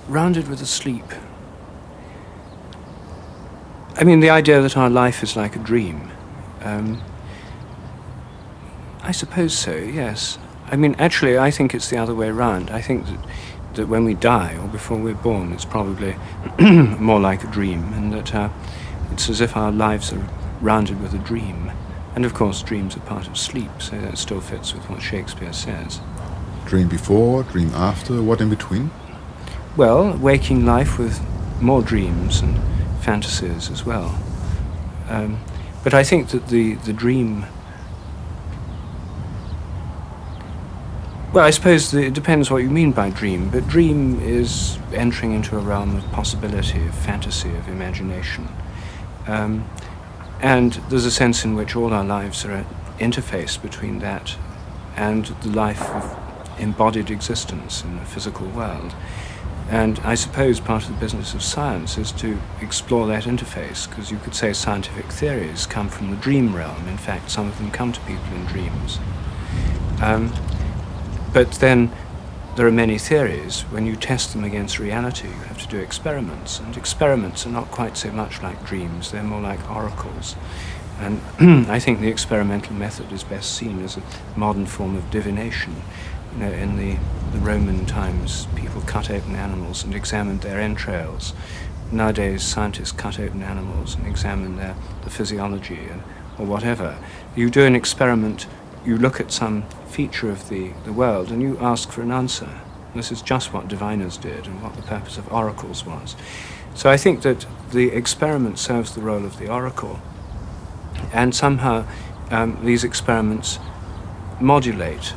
rounded with a sleep. I mean, the idea that our life is like a dream. I suppose so, yes. I mean, actually, I think it's the other way around. I think that when we die, or before we're born, it's probably more like a dream, and that it's as if our lives are rounded with a dream. And of course, dreams are part of sleep, so that still fits with what Shakespeare says. Dream before, dream after, what in between? Well, waking life with more dreams and fantasies as well. But I think that the dream... Well, I suppose it depends what you mean by dream, but dream is entering into a realm of possibility, of fantasy, of imagination. And there's a sense in which all our lives are an interface between that and the life of embodied existence in the physical world. And I suppose part of the business of science is to explore that interface, because you could say scientific theories come from the dream realm. In fact, some of them come to people in dreams. But then there are many theories. When you test them against reality, you have to do experiments. And experiments are not quite so much like dreams. They're more like oracles. And I think the experimental method is best seen as a modern form of divination. You know, in the Roman times, people cut open animals and examined their entrails. Nowadays, scientists cut open animals and examine the physiology or whatever. You do an experiment, you look at some feature of the world, and you ask for an answer. This is just what diviners did and what the purpose of oracles was. So I think that the experiment serves the role of the oracle, and somehow these experiments modulate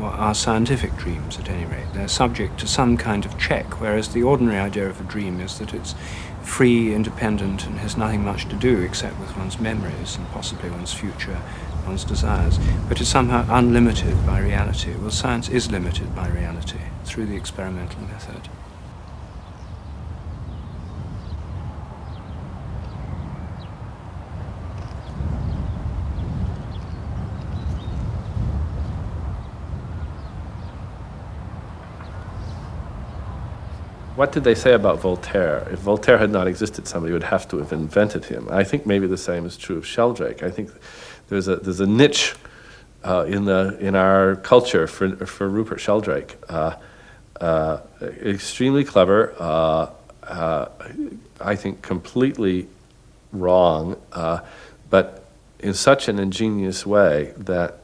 our scientific dreams, at any rate. They're subject to some kind of check, whereas the ordinary idea of a dream is that it's free, independent, and has nothing much to do except with one's memories and possibly one's future, one's desires, but is somehow unlimited by reality. Well, science is limited by reality through the experimental method. What did they say about Voltaire? If Voltaire had not existed, somebody would have to have invented him. I think maybe the same is true of Sheldrake. I think there's a niche in our culture for Rupert Sheldrake. Extremely clever, I think completely wrong, but in such an ingenious way that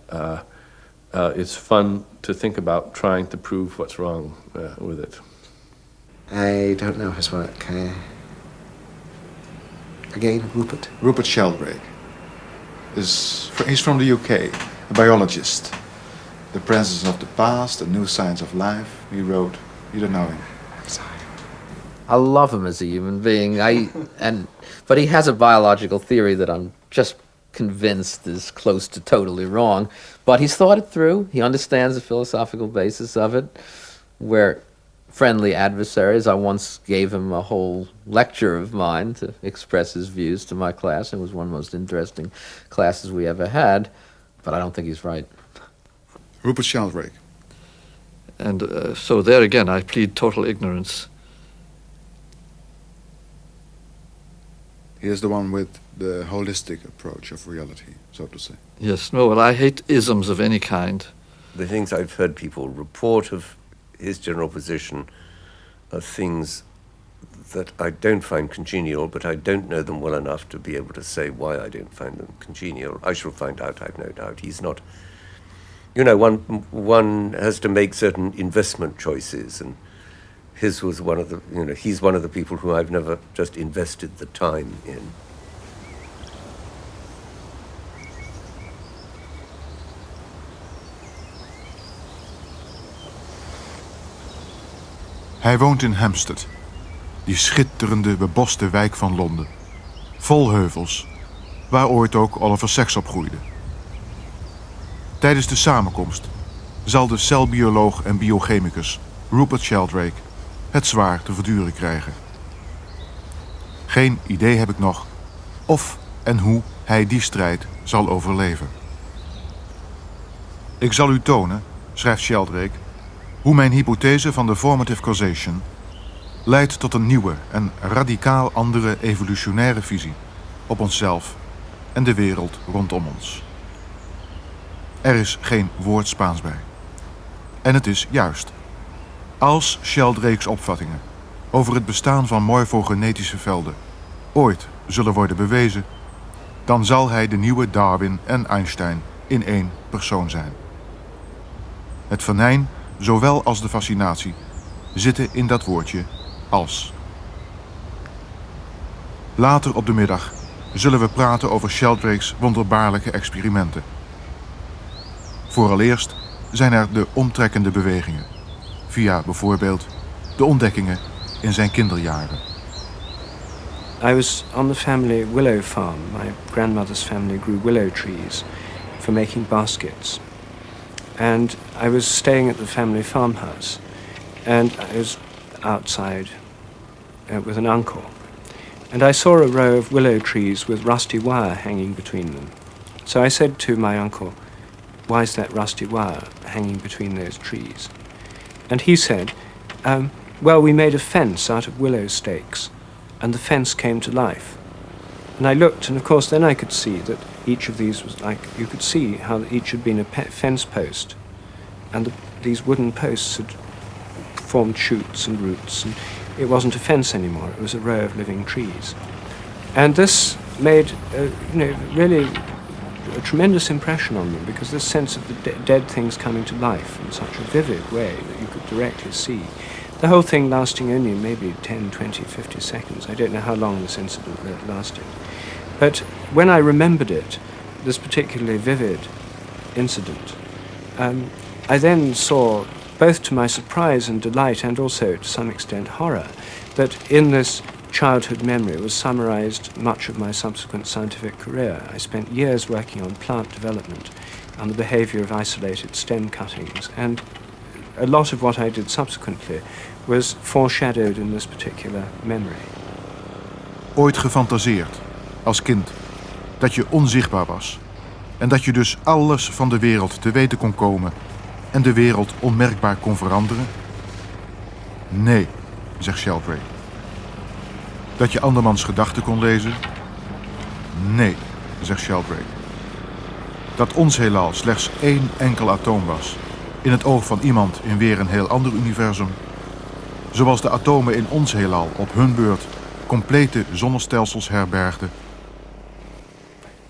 it's fun to think about trying to prove what's wrong with it. I don't know his work. Again, Rupert? Rupert Sheldrake. He's from the UK, a biologist. The Presence of the Past, A New Science of Life, he wrote. You don't know him? I'm sorry. I love him as a human being. But he has a biological theory that I'm just convinced is close to totally wrong. But he's thought it through. He understands the philosophical basis of it. We're friendly adversaries. I once gave him a whole lecture of mine to express his views to my class. It was one of the most interesting classes we ever had. But I don't think he's right. Rupert Sheldrake. And so there again, I plead total ignorance. He is the one with the holistic approach of reality, so to say. Yes, no, well, I hate isms of any kind. The things I've heard people report of his general position are things that I don't find congenial, but I don't know them well enough to be able to say why I don't find them congenial. I shall find out, I've no doubt. He's not... You know, one has to make certain investment choices, and his was one of the, you know, he's one of the people who I've never just invested the time in. Hij woont in Hampstead, die schitterende, beboste wijk van Londen. Vol heuvels, waar ooit ook Oliver Sacks opgroeide. Tijdens de samenkomst zal de celbioloog en biochemicus Rupert Sheldrake het zwaar te verduren krijgen. Geen idee heb ik nog of en hoe hij die strijd zal overleven. Ik zal u tonen, schrijft Sheldrake, hoe mijn hypothese van de formative causation leidt tot een nieuwe en radicaal andere evolutionaire visie op onszelf en de wereld rondom ons. Er is geen woord Spaans bij. En het is juist. Als Sheldrake's opvattingen over het bestaan van morfogenetische velden ooit zullen worden bewezen, dan zal hij de nieuwe Darwin en Einstein in één persoon zijn. Het venijn, zowel als de fascinatie, zitten in dat woordje als. Later op de middag zullen we praten over Sheldrake's wonderbaarlijke experimenten. Vooraleerst zijn er de omtrekkende bewegingen, via bijvoorbeeld de ontdekkingen in zijn kinderjaren. I was on the family willow farm. My grandmother's family grew willow trees for making baskets. And I was staying at the family farmhouse, and I was outside with an uncle. And I saw a row of willow trees with rusty wire hanging between them. So I said to my uncle, "Why is that rusty wire hanging between those trees?" And he said, well, we made a fence out of willow stakes, and the fence came to life. And I looked, and of course then I could see that each of these was like, you could see how each had been a fence post, and these wooden posts had formed shoots and roots, and it wasn't a fence anymore, it was a row of living trees. And this made, really a tremendous impression on me, because this sense of the dead things coming to life in such a vivid way that you could directly see. The whole thing lasting only maybe 10, 20, 50 seconds. I don't know how long this incident lasted. But when I remembered it, this particularly vivid incident, I then saw, both to my surprise and delight and also to some extent horror, that in this childhood memory was summarized much of my subsequent scientific career. I spent years working on plant development and the behavior of isolated stem cuttings, and a lot of what I did subsequently was foreshadowed in this particular memory. Ooit gefantaseerd, als kind, dat je onzichtbaar was en dat je dus alles van de wereld te weten kon komen en de wereld onmerkbaar kon veranderen? Nee, zegt Sheldrake. Dat je andermans gedachten kon lezen? Nee, zegt Sheldrake. Dat ons heelal slechts één enkel atoom was, in het oog van iemand in weer een heel ander universum, zoals de atomen in ons heelal op hun beurt complete zonnestelsels herbergden?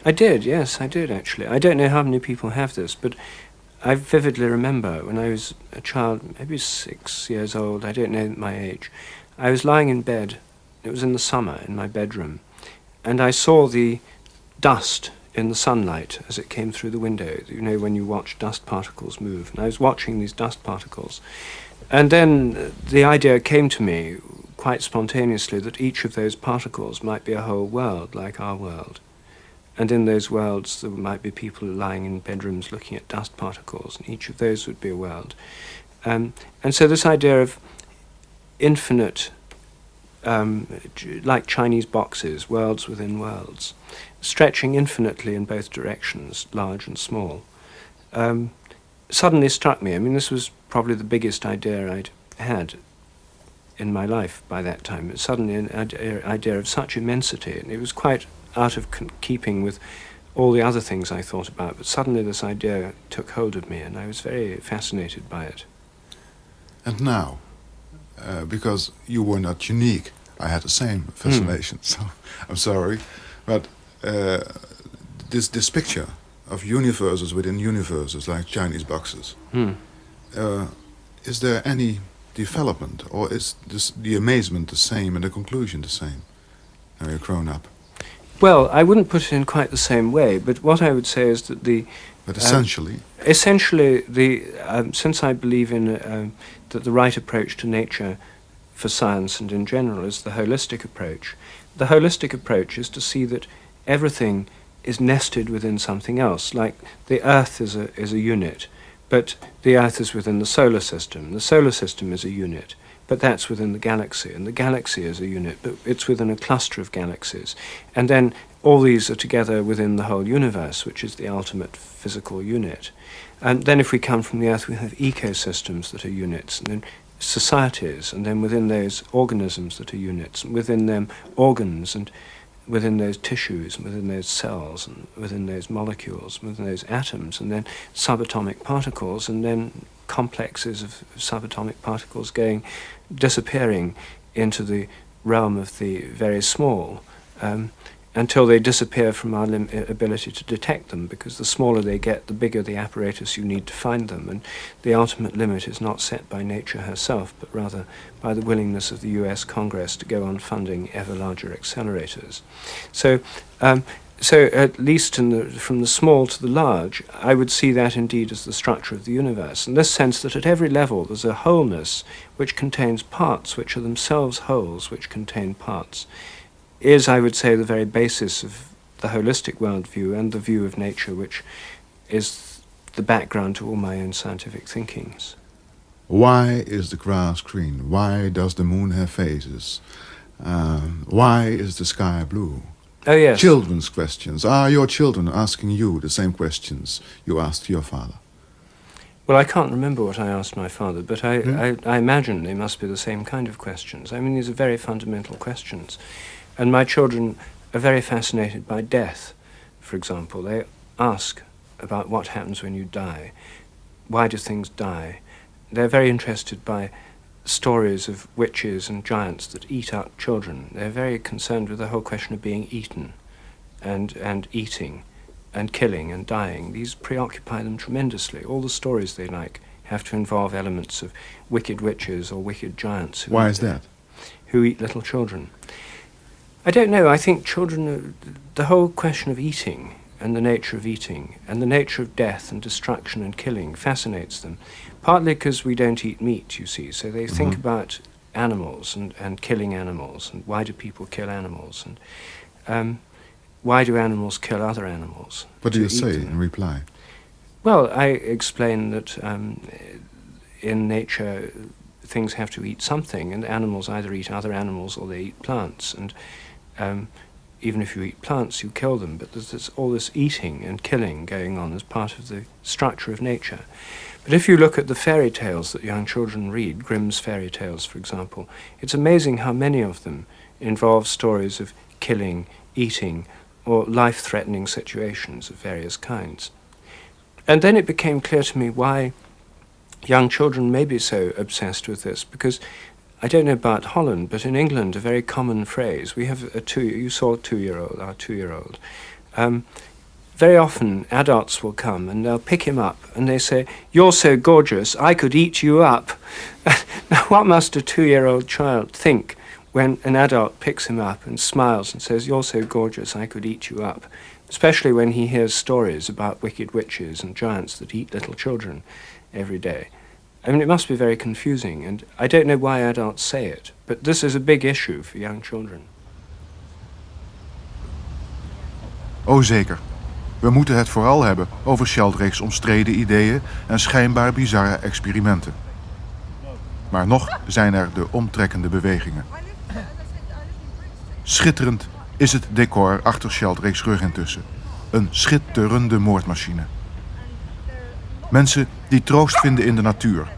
I did, yes, I did actually. I don't know how many people have this, but I vividly remember when I was a child, maybe 6 years old, I don't know my age, I was lying in bed. It was in the summer in my bedroom, and I saw the dust in the sunlight as it came through the window, you know, when you watch dust particles move. And I was watching these dust particles. And then the idea came to me quite spontaneously that each of those particles might be a whole world, like our world. And in those worlds there might be people lying in bedrooms looking at dust particles, and each of those would be a world. And so this idea of infinite, like Chinese boxes, worlds within worlds, stretching infinitely in both directions, large and small, suddenly struck me. I mean, this was probably the biggest idea I'd had in my life by that time. It suddenly an idea of such immensity, and it was quite out of keeping with all the other things I thought about, but suddenly this idea took hold of me, and I was very fascinated by it. And now, because you were not unique, I had the same fascination, so I'm sorry, but this picture of universes within universes, like Chinese boxes, is there any development, or is the amazement the same and the conclusion the same now you're grown up? Well, I wouldn't put it in quite the same way, but what I would say is that But essentially? Since I believe in that the right approach to nature for science and in general is the holistic approach. The holistic approach is to see that everything is nested within something else, like the Earth is a unit, but the Earth is within the solar system. The solar system is a unit, but that's within the galaxy, and the galaxy is a unit, but it's within a cluster of galaxies. And then all these are together within the whole universe, which is the ultimate physical unit. And then if we come from the Earth, we have ecosystems that are units, and then societies, and then within those organisms that are units, and within them organs, and within those tissues, and within those cells, and within those molecules, and within those atoms, and then subatomic particles, and then complexes of subatomic particles disappearing into the realm of the very small, until they disappear from our ability to detect them, because the smaller they get, the bigger the apparatus you need to find them, and the ultimate limit is not set by nature herself, but rather by the willingness of the US Congress to go on funding ever larger accelerators. So at least from the small to the large, I would see that indeed as the structure of the universe, in this sense that at every level there's a wholeness which contains parts, which are themselves wholes, which contain parts, is, I would say, the very basis of the holistic worldview and the view of nature, which is the background to all my own scientific thinkings. Why is the grass green? Why does the moon have phases? Why is the sky blue? Oh, yes. Children's questions. Are your children asking you the same questions you asked your father? Well, I can't remember what I asked my father, but I imagine they must be the same kind of questions. I mean, these are very fundamental questions. And my children are very fascinated by death, for example. They ask about what happens when you die. Why do things die? They're very interested by stories of witches and giants that eat up children. They're very concerned with the whole question of being eaten and eating and killing and dying. These preoccupy them tremendously. All the stories they like have to involve elements of wicked witches or wicked giants. Why is that? Who eat little children. I don't know. I think children, the whole question of eating and the nature of eating and the nature of death and destruction and killing fascinates them, partly because we don't eat meat, you see, so they think about animals and killing animals, and why do people kill animals, and why do animals kill other animals? What do you say in reply? Well, I explain that in nature things have to eat something, and animals either eat other animals or they eat plants, and even if you eat plants, you kill them, but there's all this eating and killing going on as part of the structure of nature. But if you look at the fairy tales that young children read, Grimm's fairy tales, for example, it's amazing how many of them involve stories of killing, eating, or life-threatening situations of various kinds. And then it became clear to me why young children may be so obsessed with this, because I don't know about Holland, but in England, a very common phrase, we have you saw our two-year-old. Very often, adults will come and they'll pick him up and they say, "You're so gorgeous, I could eat you up." Now, what must a 2-year-old child think when an adult picks him up and smiles and says, "You're so gorgeous, I could eat you up"? Especially when he hears stories about wicked witches and giants that eat little children every day. I mean, it must be very confusing, and I don't know why adults say it, but this is a big issue for young children. Oh zeker. We moeten het vooral hebben over Sheldrake's omstreden ideeën en schijnbaar bizarre experimenten. Maar nog zijn er de omtrekkende bewegingen. Schitterend is het decor achter Sheldrake's rug intussen. Een schitterende moordmachine. Mensen die troost vinden in de natuur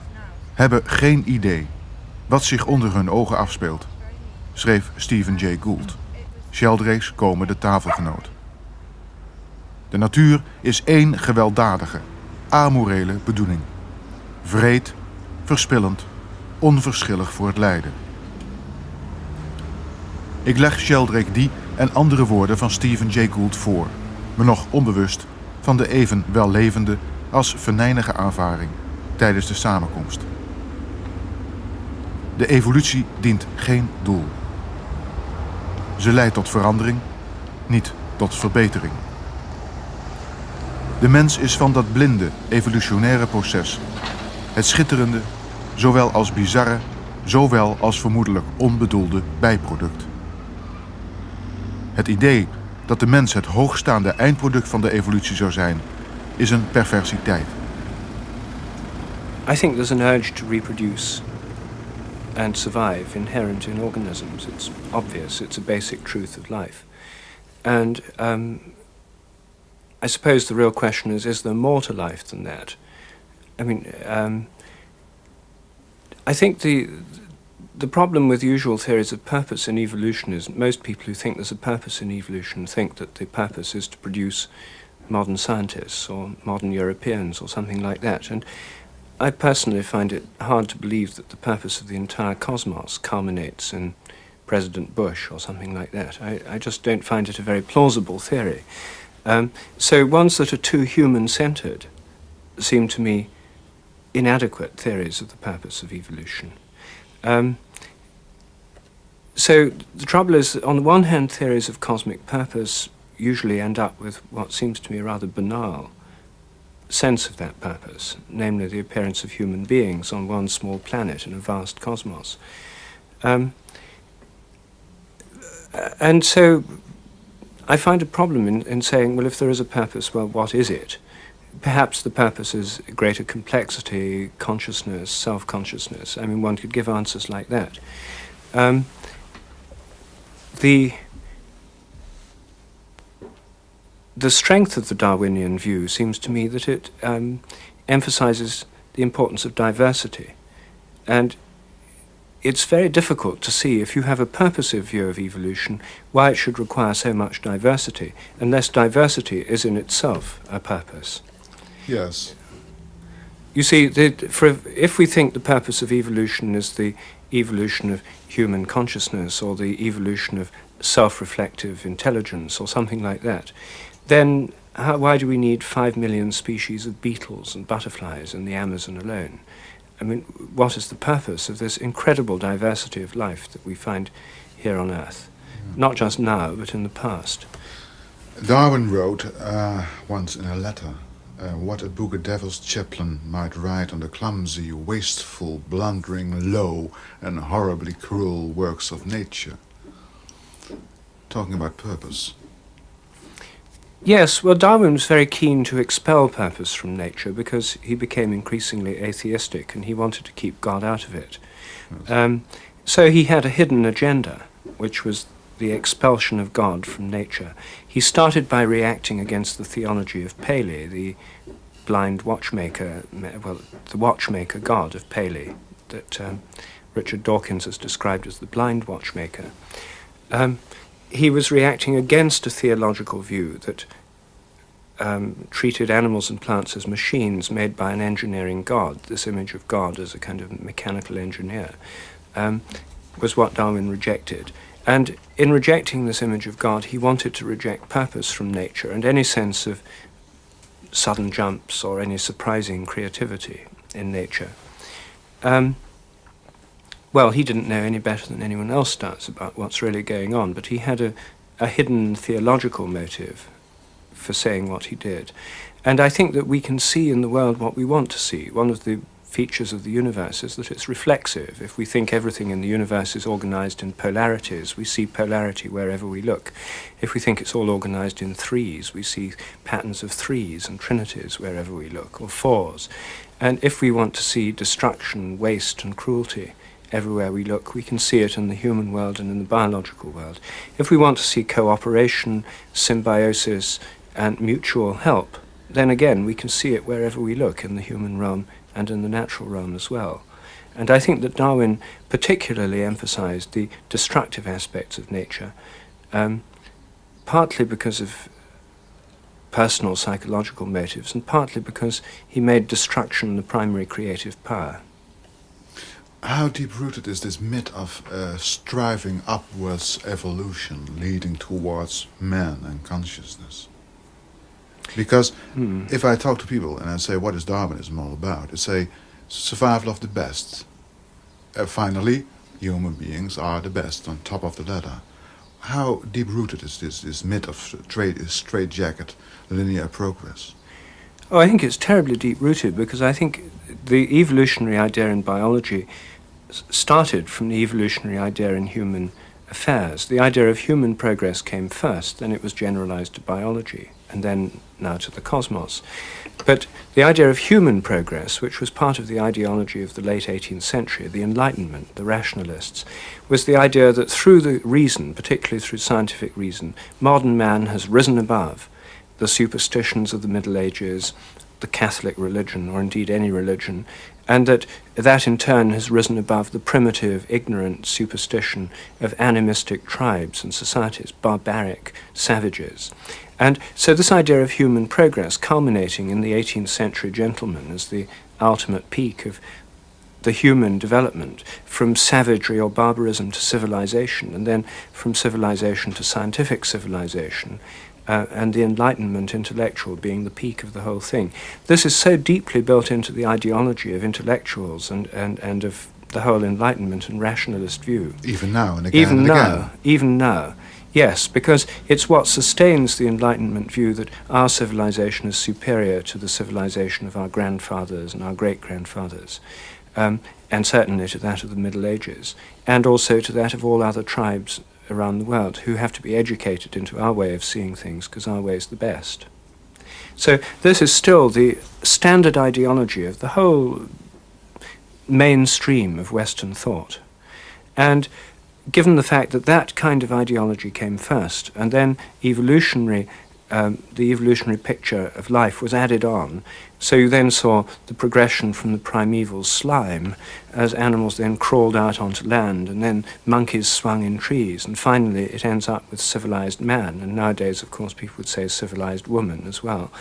hebben geen idee wat zich onder hun ogen afspeelt, schreef Stephen Jay Gould, Sheldrake's komende tafelgenoot. De natuur is één gewelddadige, amorele bedoeling. Wreed, verspillend, onverschillig voor het lijden. Ik leg Sheldrake die en andere woorden van Stephen Jay Gould voor, me nog onbewust van de even wellevende als venijnige aanvaring tijdens de samenkomst. De evolutie dient geen doel. Ze leidt tot verandering, niet tot verbetering. De mens is van dat blinde, evolutionaire proces, het schitterende, zowel als bizarre, zowel als vermoedelijk onbedoelde bijproduct. Het idee dat de mens het hoogstaande eindproduct van de evolutie zou zijn, is een perversiteit. I think there's an urge to reproduce and survive inherent in organisms. It's obvious, it's a basic truth of life. And I suppose the real question is there more to life than that? I mean, I think the problem with usual theories of purpose in evolution is most people who think there's a purpose in evolution think that the purpose is to produce modern scientists or modern Europeans or something like that. And I personally find it hard to believe that the purpose of the entire cosmos culminates in President Bush or something like that. I just don't find it a very plausible theory. So ones that are too human-centered seem to me inadequate theories of the purpose of evolution. So the trouble is, on the one hand, theories of cosmic purpose usually end up with what seems to me a rather banal sense of that purpose, namely the appearance of human beings on one small planet in a vast cosmos. And so I find a problem in saying, well, if there is a purpose, well, what is it? Perhaps the purpose is greater complexity, consciousness, self-consciousness. I mean, one could give answers like that. The strength of the Darwinian view seems to me that it emphasizes the importance of diversity. And it's very difficult to see, if you have a purposive view of evolution, why it should require so much diversity, unless diversity is in itself a purpose. Yes. You see, if we think the purpose of evolution is the evolution of human consciousness or the evolution of self-reflective intelligence or something like that, then why do we need 5 million species of beetles and butterflies in the Amazon alone? I mean, what is the purpose of this incredible diversity of life that we find here on Earth? Not just now, but in the past. Darwin wrote once in a letter what a book a devil's chaplain might write on the clumsy, wasteful, blundering, low, and horribly cruel works of nature. Talking about purpose. Yes, well, Darwin was very keen to expel purpose from nature because he became increasingly atheistic and he wanted to keep God out of it. Yes. So he had a hidden agenda, which was the expulsion of God from nature. He started by reacting against the theology of Paley, the blind watchmaker, well, the watchmaker god of Paley, that Richard Dawkins has described as the blind watchmaker. He was reacting against a theological view that treated animals and plants as machines made by an engineering god. This image of God as a kind of mechanical engineer was what Darwin rejected. And in rejecting this image of God, he wanted to reject purpose from nature and any sense of sudden jumps or any surprising creativity in nature. Well, he didn't know any better than anyone else does about what's really going on, but he had a hidden theological motive for saying what he did. And I think that we can see in the world what we want to see. One of the features of the universe is that it's reflexive. If we think everything in the universe is organized in polarities, we see polarity wherever we look. If we think it's all organized in threes, we see patterns of threes and trinities wherever we look, or fours. And if we want to see destruction, waste, and cruelty everywhere we look, we can see it in the human world and in the biological world. If we want to see cooperation, symbiosis, and mutual help, then again we can see it wherever we look, in the human realm and in the natural realm as well. And I think that Darwin particularly emphasized the destructive aspects of nature, partly because of personal psychological motives and partly because he made destruction the primary creative power. How deep-rooted is this myth of striving upwards evolution leading towards man and consciousness? Because if I talk to people and I say, what is Darwinism all about? They say, survival of the best. Finally, human beings are the best, on top of the ladder. How deep-rooted is this myth of straitjacket, linear progress? Oh, I think it's terribly deep-rooted because I think the evolutionary idea in biology started from the evolutionary idea in human affairs. The idea of human progress came first, then it was generalized to biology, and then now to the cosmos. But the idea of human progress, which was part of the ideology of the late 18th century, the Enlightenment, the rationalists, was the idea that through the reason, particularly through scientific reason, modern man has risen above the superstitions of the Middle Ages, the Catholic religion, or indeed any religion, and that in turn has risen above the primitive, ignorant superstition of animistic tribes and societies, barbaric savages. And so this idea of human progress culminating in the 18th century gentleman as the ultimate peak of the human development from savagery or barbarism to civilization, and then from civilization to scientific civilization, and the Enlightenment intellectual being the peak of the whole thing. This is so deeply built into the ideology of intellectuals and of the whole Enlightenment and rationalist view. Even now and again and again. Even now. Yes, because it's what sustains the Enlightenment view that our civilization is superior to the civilization of our grandfathers and our great-grandfathers, and certainly to that of the Middle Ages, and also to that of all other tribes around the world who have to be educated into our way of seeing things because our way is the best. So this is still the standard ideology of the whole mainstream of Western thought. And given the fact that that kind of ideology came first, and then the evolutionary picture of life was added on, so you then saw the progression from the primeval slime as animals then crawled out onto land, and then monkeys swung in trees, and finally it ends up with civilized man, and nowadays, of course, people would say civilized woman as well.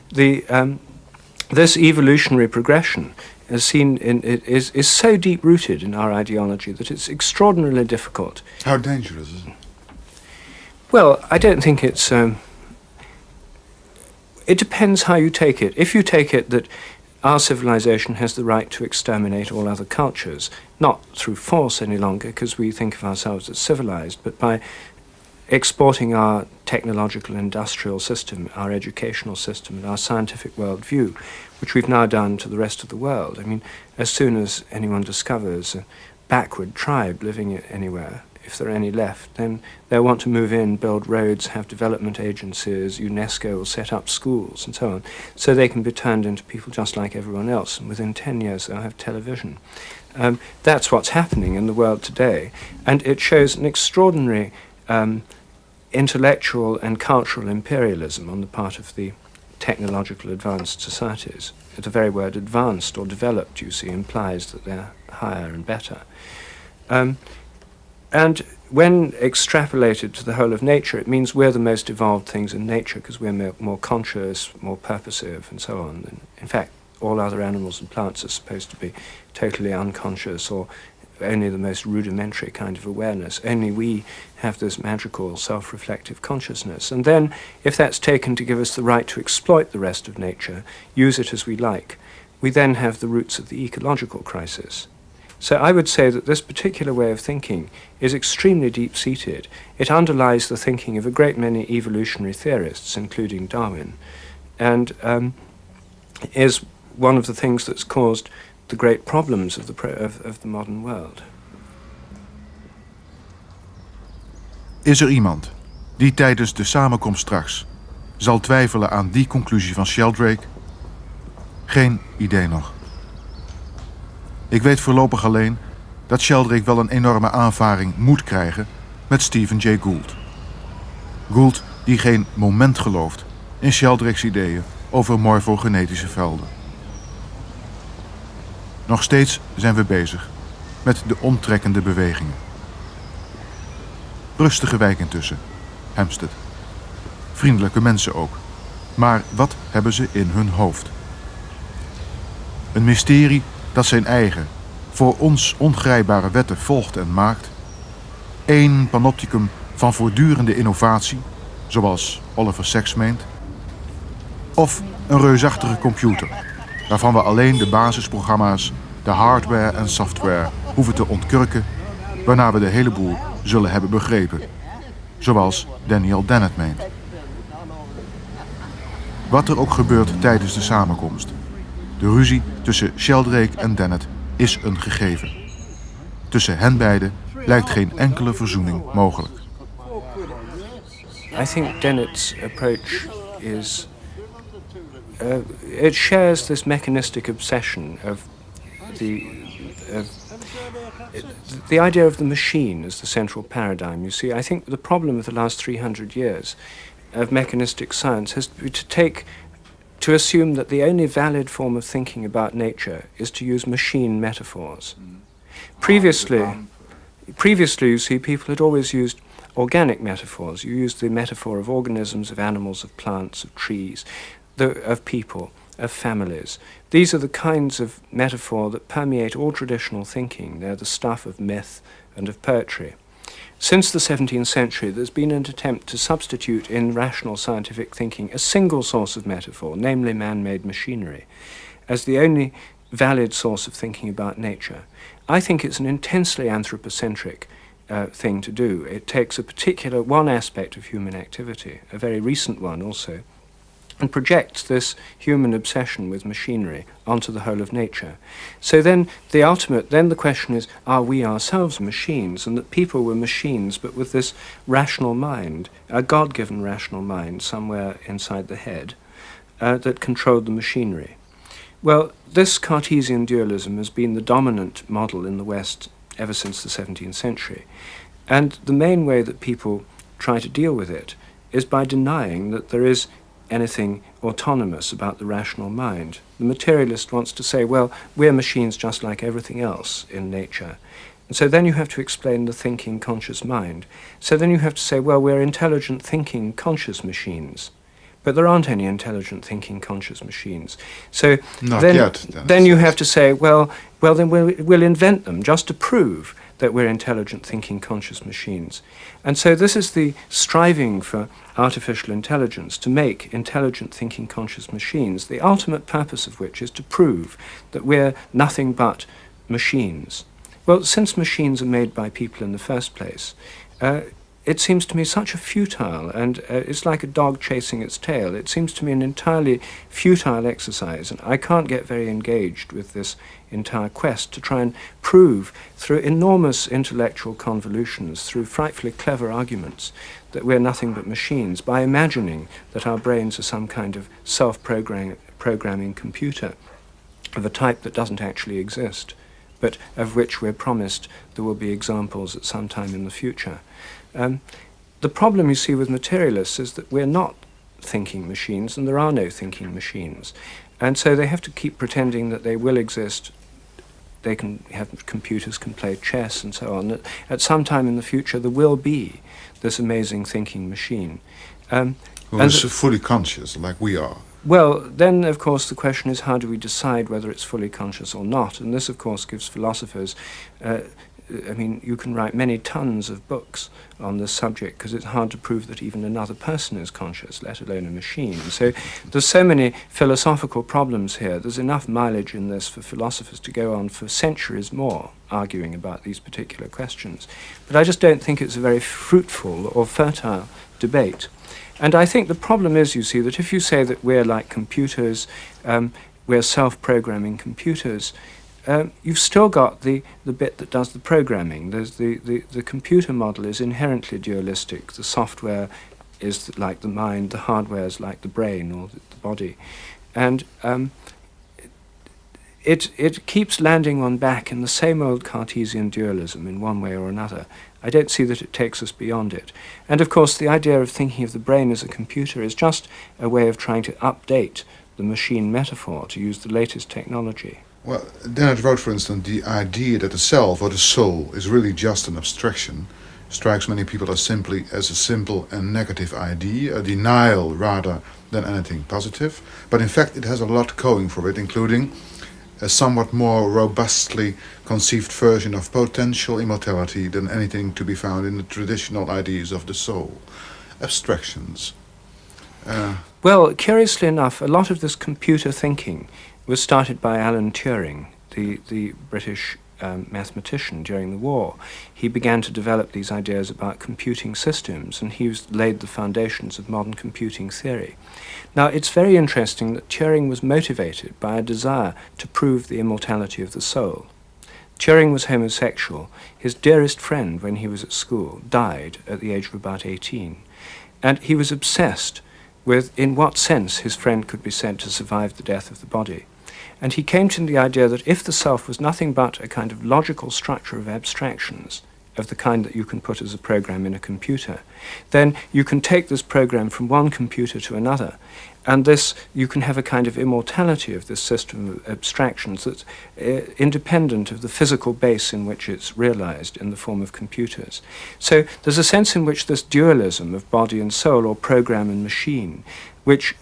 This evolutionary progression is so deep-rooted in our ideology that it's extraordinarily difficult. How dangerous is it? Well, I don't think it's... it depends how you take it. If you take it that our civilization has the right to exterminate all other cultures, not through force any longer, because we think of ourselves as civilized, but by exporting our technological industrial system, our educational system, and our scientific worldview, which we've now done to the rest of the world. I mean, as soon as anyone discovers a backward tribe living anywhere, if there are any left, then they'll want to move in, build roads, have development agencies, UNESCO will set up schools and so on, so they can be turned into people just like everyone else, and within 10 years they'll have television. That's what's happening in the world today, and it shows an extraordinary intellectual and cultural imperialism on the part of the technological advanced societies. The very word advanced or developed, you see, implies that they're higher and better. And when extrapolated to the whole of nature, it means we're the most evolved things in nature because we're more conscious, more purposive, and so on. And in fact, all other animals and plants are supposed to be totally unconscious or only the most rudimentary kind of awareness. Only we have this magical self-reflective consciousness. And then, if that's taken to give us the right to exploit the rest of nature, use it as we like, we then have the roots of the ecological crisis. So I would say that this particular way of thinking is extremely deep-seated. It underlies the thinking of a great many evolutionary theorists, including Darwin, and is one of the things that's caused the great problems of the modern world. Is er iemand die tijdens de samenkomst straks zal twijfelen aan die conclusie van Sheldrake? Geen idee nog. Ik weet voorlopig alleen dat Sheldrake wel een enorme aanvaring moet krijgen met Stephen Jay Gould. Gould die geen moment gelooft in Sheldrake's ideeën over morfogenetische velden. Nog steeds zijn we bezig met de omtrekkende bewegingen. Rustige wijk intussen, Hampstead. Vriendelijke mensen ook. Maar wat hebben ze in hun hoofd? Een mysterie dat zijn eigen, voor ons ongrijpbare wetten volgt en maakt. Eén panopticum van voortdurende innovatie, zoals Oliver Sacks meent. Of een reusachtige computer, waarvan we alleen de basisprogramma's, de hardware en software hoeven te ontkurken, waarna we de hele boel zullen hebben begrepen, zoals Daniel Dennett meent. Wat er ook gebeurt tijdens de samenkomst, de ruzie tussen Sheldrake en Dennett is een gegeven. Tussen hen beiden lijkt geen enkele verzoening mogelijk. I think Dennett's approach is it shares this mechanistic obsession of the idea of the machine as the central paradigm. You see, I think the problem of the last 300 years of mechanistic science has been to take to assume that the only valid form of thinking about nature is to use machine metaphors. Previously, you see, people had always used organic metaphors. You used the metaphor of organisms, of animals, of plants, of trees, of people, of families. These are the kinds of metaphor that permeate all traditional thinking. They're the stuff of myth and of poetry. Since the 17th century, there's been an attempt to substitute in rational scientific thinking a single source of metaphor, namely man-made machinery, as the only valid source of thinking about nature. I think it's an intensely anthropocentric thing to do. It takes a particular one aspect of human activity, a very recent one also, and projects this human obsession with machinery onto the whole of nature. So then the question is, are we ourselves machines, and that people were machines, but with this rational mind, a God-given rational mind somewhere inside the head, that controlled the machinery? Well, this Cartesian dualism has been the dominant model in the West ever since the 17th century. And the main way that people try to deal with it is by denying that there is anything autonomous about the rational mind. The materialist wants to say, well, we're machines just like everything else in nature. And so then you have to explain the thinking, conscious mind. So then you have to say, well, we're intelligent, thinking, conscious machines. But there aren't any intelligent, thinking, conscious machines. So then you have to say, well, then we'll invent them just to prove that we're intelligent, thinking, conscious machines. And so this is the striving for artificial intelligence, to make intelligent, thinking, conscious machines, the ultimate purpose of which is to prove that we're nothing but machines. Well, since machines are made by people in the first place, it seems to me such a futile, and it's like a dog chasing its tail. It seems to me an entirely futile exercise, and I can't get very engaged with this entire quest to try and prove through enormous intellectual convolutions, through frightfully clever arguments, that we're nothing but machines, by imagining that our brains are some kind of self-programming computer of a type that doesn't actually exist, but of which we're promised there will be examples at some time in the future. The problem, you see, with materialists is that we're not thinking machines, and there are no thinking machines. And so they have to keep pretending that they will exist. They can have computers, can play chess, and so on. That at some time in the future there will be this amazing thinking machine. Who is fully conscious, like we are. Well, then, of course, the question is, how do we decide whether it's fully conscious or not? And this, of course, gives philosophers... you can write many tons of books on this subject because it's hard to prove that even another person is conscious, let alone a machine. So there's so many philosophical problems here. There's enough mileage in this for philosophers to go on for centuries more arguing about these particular questions. But I just don't think it's a very fruitful or fertile debate. And I think the problem is, you see, that if you say that we're like computers, we're self-programming computers, you've still got the bit that does the programming. There's the computer model is inherently dualistic. The software is like the mind, the hardware is like the brain or the body. And it keeps landing on back in the same old Cartesian dualism in one way or another. I don't see that it takes us beyond it. And of course the idea of thinking of the brain as a computer is just a way of trying to update the machine metaphor, to use the latest technology. Well, Dennett wrote, for instance, the idea that the self or the soul is really just an abstraction strikes many people as a simple and negative idea, a denial rather than anything positive. But in fact, it has a lot going for it, including a somewhat more robustly conceived version of potential immortality than anything to be found in the traditional ideas of the soul. Abstractions. Well, curiously enough, a lot of this computer thinking was started by Alan Turing, the British mathematician during the war. He began to develop these ideas about computing systems, and he laid the foundations of modern computing theory. Now, it's very interesting that Turing was motivated by a desire to prove the immortality of the soul. Turing was homosexual. His dearest friend, when he was at school, died at the age of about 18. And he was obsessed with in what sense his friend could be said to survive the death of the body. And he came to the idea that if the self was nothing but a kind of logical structure of abstractions, of the kind that you can put as a program in a computer, then you can take this program from one computer to another, And this, you can have a kind of immortality of this system of abstractions that's independent of the physical base in which it's realized in the form of computers. So there's a sense in which this dualism of body and soul, or program and machine, which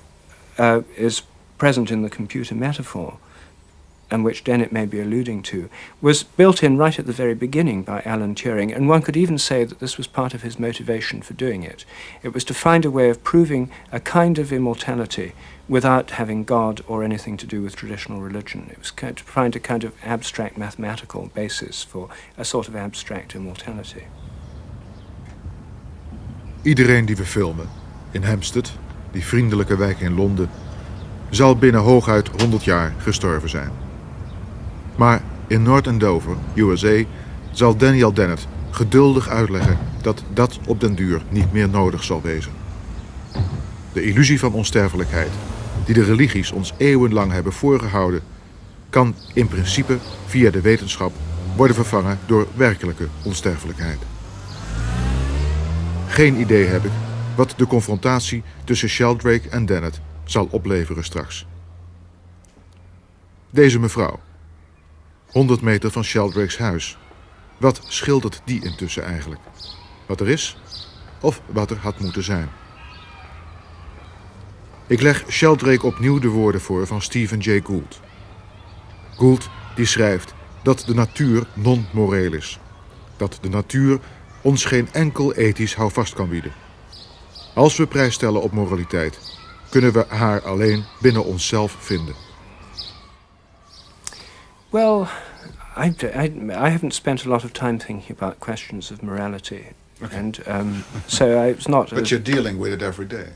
is present in the computer metaphor, and which Dennett may be alluding to, was built in right at the very beginning by Alan Turing, and one could even say that this was part of his motivation for doing it. It was to find a way of proving a kind of immortality without having God or anything to do with traditional religion. It was to find a kind of abstract mathematical basis for a sort of abstract immortality. Iedereen die we filmen, in Hampstead, die vriendelijke wijk in Londen, zal binnen hooguit 100 jaar gestorven zijn. Maar in North Andover, USA, zal Daniel Dennett geduldig uitleggen dat dat op den duur niet meer nodig zal wezen. De illusie van onsterfelijkheid, die de religies ons eeuwenlang hebben voorgehouden, kan in principe via de wetenschap worden vervangen door werkelijke onsterfelijkheid. Geen idee heb ik wat de confrontatie tussen Sheldrake en Dennett zal opleveren straks. Deze mevrouw, 100 meter van Sheldrake's huis. Wat schildert die intussen eigenlijk? Wat er is of wat er had moeten zijn? Ik leg Sheldrake opnieuw de woorden voor van Stephen Jay Gould. Gould die schrijft dat de natuur non-moreel is. Dat de natuur ons geen enkel ethisch houvast kan bieden. Als we prijs stellen op moraliteit, kunnen we haar alleen binnen onszelf vinden. Well, I haven't spent a lot of time thinking about questions of morality. Okay. And so it's not... But you're dealing with it every day.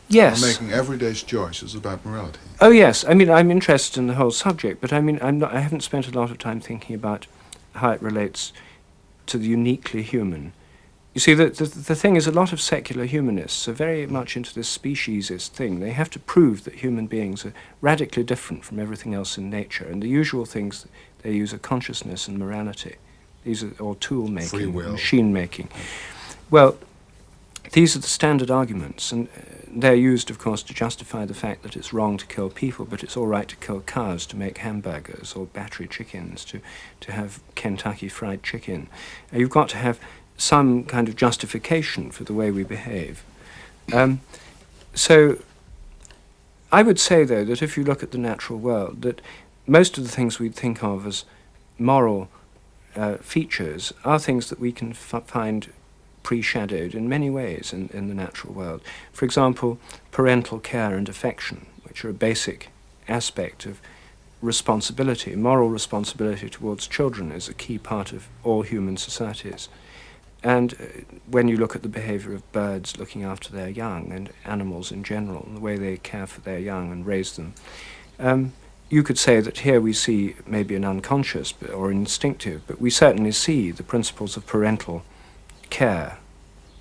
Yes. You're making everyday's choices about morality. Oh yes, I mean I'm interested in the whole subject, but I mean I haven't spent a lot of time thinking about how it relates to the uniquely human. You see, the thing is, a lot of secular humanists are very much into this speciesist thing. They have to prove that human beings are radically different from everything else in nature, and the usual things they use are consciousness and morality. These are all tool making, Free will. machine making. Well, these are the standard arguments, and they're used, of course, to justify the fact that it's wrong to kill people, but it's all right to kill cows to make hamburgers, or battery chickens to have Kentucky Fried Chicken. You've got to have some kind of justification for the way we behave. So I would say, though, that if you look at the natural world, that most of the things we think of as moral features are things that we can find pre-shadowed in many ways in the natural world. For example, parental care and affection, which are a basic aspect of responsibility. Moral responsibility towards children is a key part of all human societies. And when you look at the behavior of birds looking after their young, and animals in general, and the way they care for their young and raise them, you could say that here we see maybe an unconscious or instinctive, but we certainly see the principles of parental care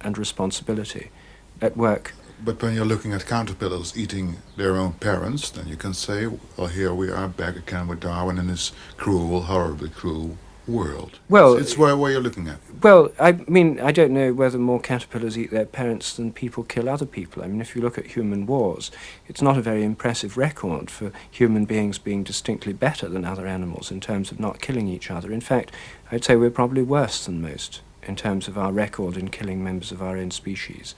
and responsibility at work. But when you're looking at caterpillars eating their own parents, then you can say, well, here we are back again with Darwin and his cruel, horribly cruel world. Well, it's where you're looking at. Well, I mean, I don't know whether more caterpillars eat their parents than people kill other people. I mean, if you look at human wars, it's not a very impressive record for human beings being distinctly better than other animals in terms of not killing each other. In fact, I'd say we're probably worse than most in terms of our record in killing members of our own species.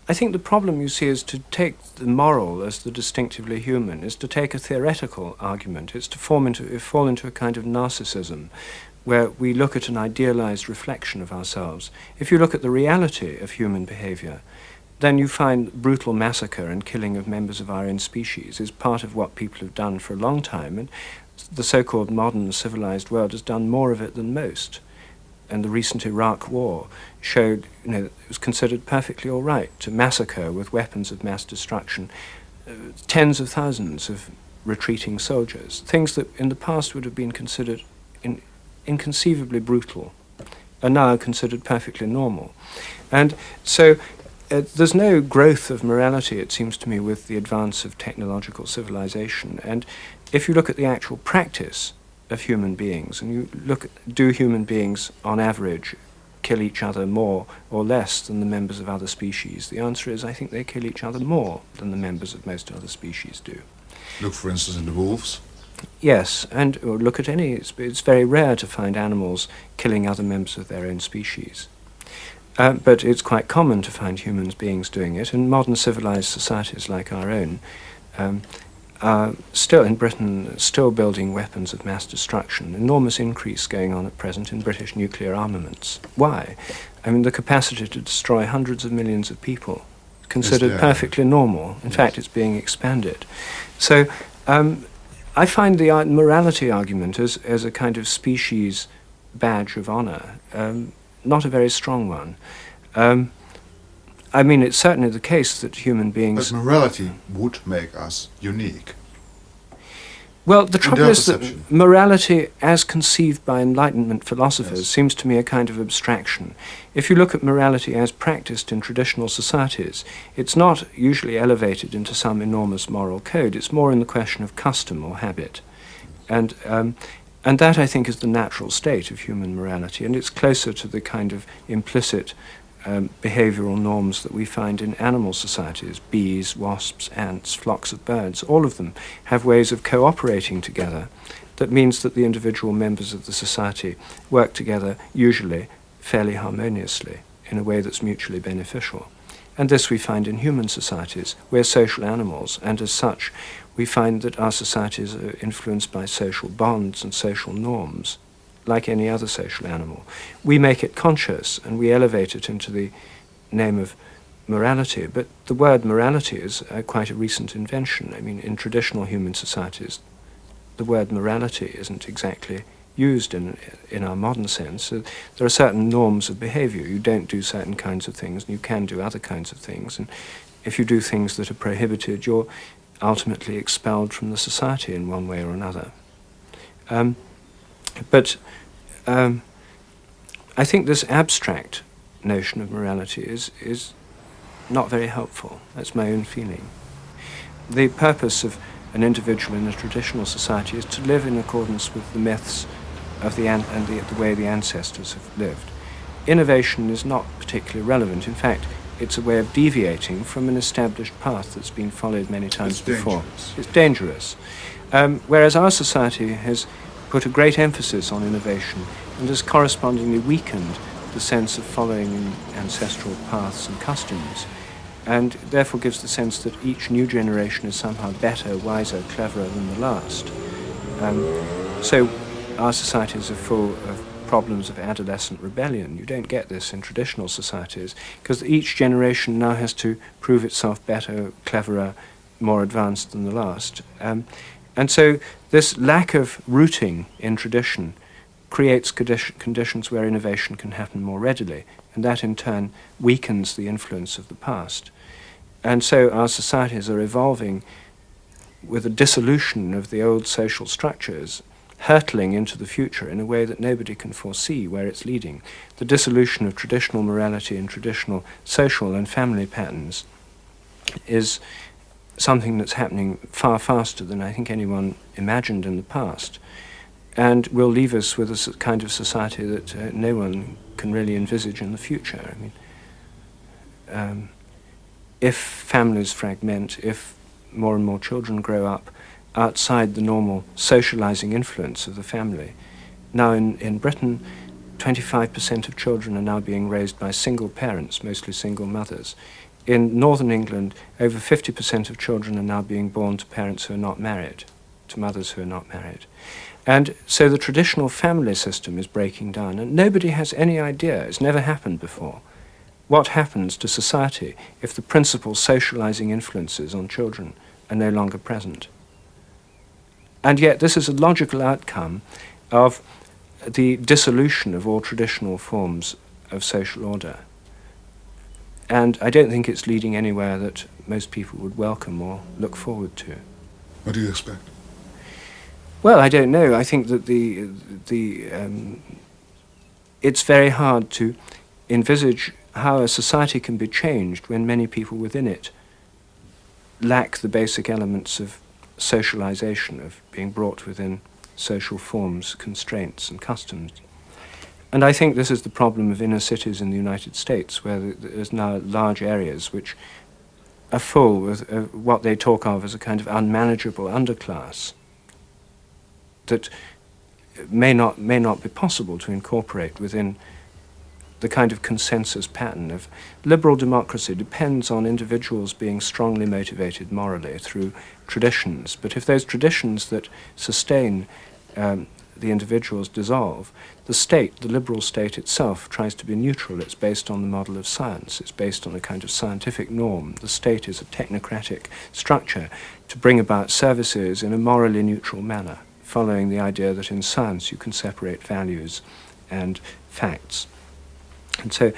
I think the problem, you see, is to take the moral as the distinctively human, is to take a theoretical argument. It's to fall into a kind of narcissism where we look at an idealized reflection of ourselves. If you look at the reality of human behavior, then you find brutal massacre and killing of members of our own species is part of what people have done for a long time, and the so-called modern civilized world has done more of it than most. And the recent Iraq war showed, that it was considered perfectly all right to massacre with weapons of mass destruction tens of thousands of retreating soldiers, things that in the past would have been considered inconceivably brutal are now considered perfectly normal. And so there's no growth of morality, it seems to me, with the advance of technological civilization. And if you look at the actual practice of human beings, and you look at, do human beings on average kill each other more or less than the members of other species? The answer is I think they kill each other more than the members of most other species do. Look, for instance, in the wolves. Yes, and look at it's very rare to find animals killing other members of their own species. But it's quite common to find human beings doing it, and modern civilized societies like our own are still, in Britain, still building weapons of mass destruction. Enormous increase going on at present in British nuclear armaments. Why? I mean, the capacity to destroy hundreds of millions of people, considered perfectly normal. In fact, it's being expanded. So I find the morality argument as a kind of species badge of honor not a very strong one. I mean, it's certainly the case that human beings... But morality would make us unique. Well, the trouble is that morality, as conceived by Enlightenment philosophers, seems to me a kind of abstraction. If you look at morality as practiced in traditional societies, it's not usually elevated into some enormous moral code. It's more in the question of custom or habit. And that, I think, is the natural state of human morality, and it's closer to the kind of implicit behavioral norms that we find in animal societies. Bees, wasps, ants, flocks of birds, all of them have ways of cooperating together. That means that the individual members of the society work together, usually fairly harmoniously, in a way that's mutually beneficial. And this we find in human societies. We're social animals, and as such, we find that our societies are influenced by social bonds and social norms, like any other social animal. We make it conscious, and we elevate it into the name of morality. But the word morality is quite a recent invention. I mean, in traditional human societies, the word morality isn't exactly used in our modern sense. So there are certain norms of behavior. You don't do certain kinds of things, and you can do other kinds of things. And if you do things that are prohibited, you're ultimately expelled from the society in one way or another. But I think this abstract notion of morality is not very helpful. That's my own feeling. The purpose of an individual in a traditional society is to live in accordance with the myths of the way the ancestors have lived. Innovation is not particularly relevant. In fact, it's a way of deviating from an established path that's been followed many times before. It's dangerous. Whereas our society has put a great emphasis on innovation and has correspondingly weakened the sense of following ancestral paths and customs, and therefore gives the sense that each new generation is somehow better, wiser, cleverer than the last. So our societies are full of problems of adolescent rebellion. You don't get this in traditional societies, because each generation now has to prove itself better, cleverer, more advanced than the last. And so this lack of rooting in tradition creates conditions where innovation can happen more readily, and that in turn weakens the influence of the past. And so our societies are evolving with a dissolution of the old social structures, hurtling into the future in a way that nobody can foresee where it's leading. The dissolution of traditional morality and traditional social and family patterns is something that's happening far faster than I think anyone imagined in the past, and will leave us with a kind of society that no one can really envisage in the future. I mean, if families fragment, if more and more children grow up outside the normal socializing influence of the family. Now in Britain, 25% of children are now being raised by single parents, mostly single mothers. In northern England, over 50% of children are now being born to parents who are not married, to mothers who are not married. And so the traditional family system is breaking down, and nobody has any idea, it's never happened before, what happens to society if the principal socializing influences on children are no longer present. And yet this is a logical outcome of the dissolution of all traditional forms of social order. And I don't think it's leading anywhere that most people would welcome or look forward to. What do you expect? Well, I don't know. I think that it's very hard to envisage how a society can be changed when many people within it lack the basic elements of socialization, of being brought within social forms, constraints and customs. And I think this is the problem of inner cities in the United States, where there's now large areas which are full with what they talk of as a kind of unmanageable underclass that may not be possible to incorporate within the kind of consensus pattern of liberal democracy. Depends on individuals being strongly motivated morally through traditions. But if those traditions that sustain the individuals dissolve, the state, the liberal state itself, tries to be neutral. It's based on the model of science. It's based on a kind of scientific norm. The state is a technocratic structure to bring about services in a morally neutral manner, following the idea that in science you can separate values and facts. And so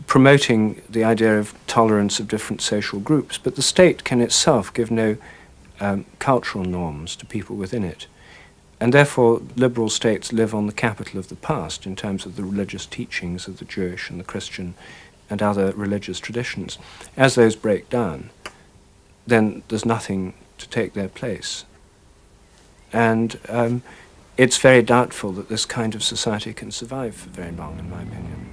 promoting the idea of tolerance of different social groups, but the state can itself give no cultural norms to people within it. And therefore, liberal states live on the capital of the past in terms of the religious teachings of the Jewish and the Christian and other religious traditions. As those break down, then there's nothing to take their place. And it's very doubtful that this kind of society can survive for very long, in my opinion.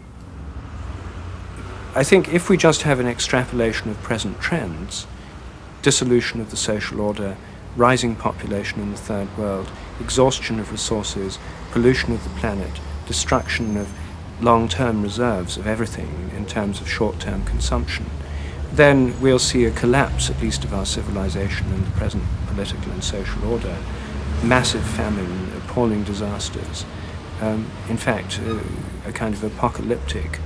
I think if we just have an extrapolation of present trends, dissolution of the social order, rising population in the third world, exhaustion of resources, pollution of the planet, destruction of long-term reserves of everything in terms of short-term consumption, then we'll see a collapse, at least, of our civilization and the present political and social order, massive famine, appalling disasters, in fact, a kind of apocalyptic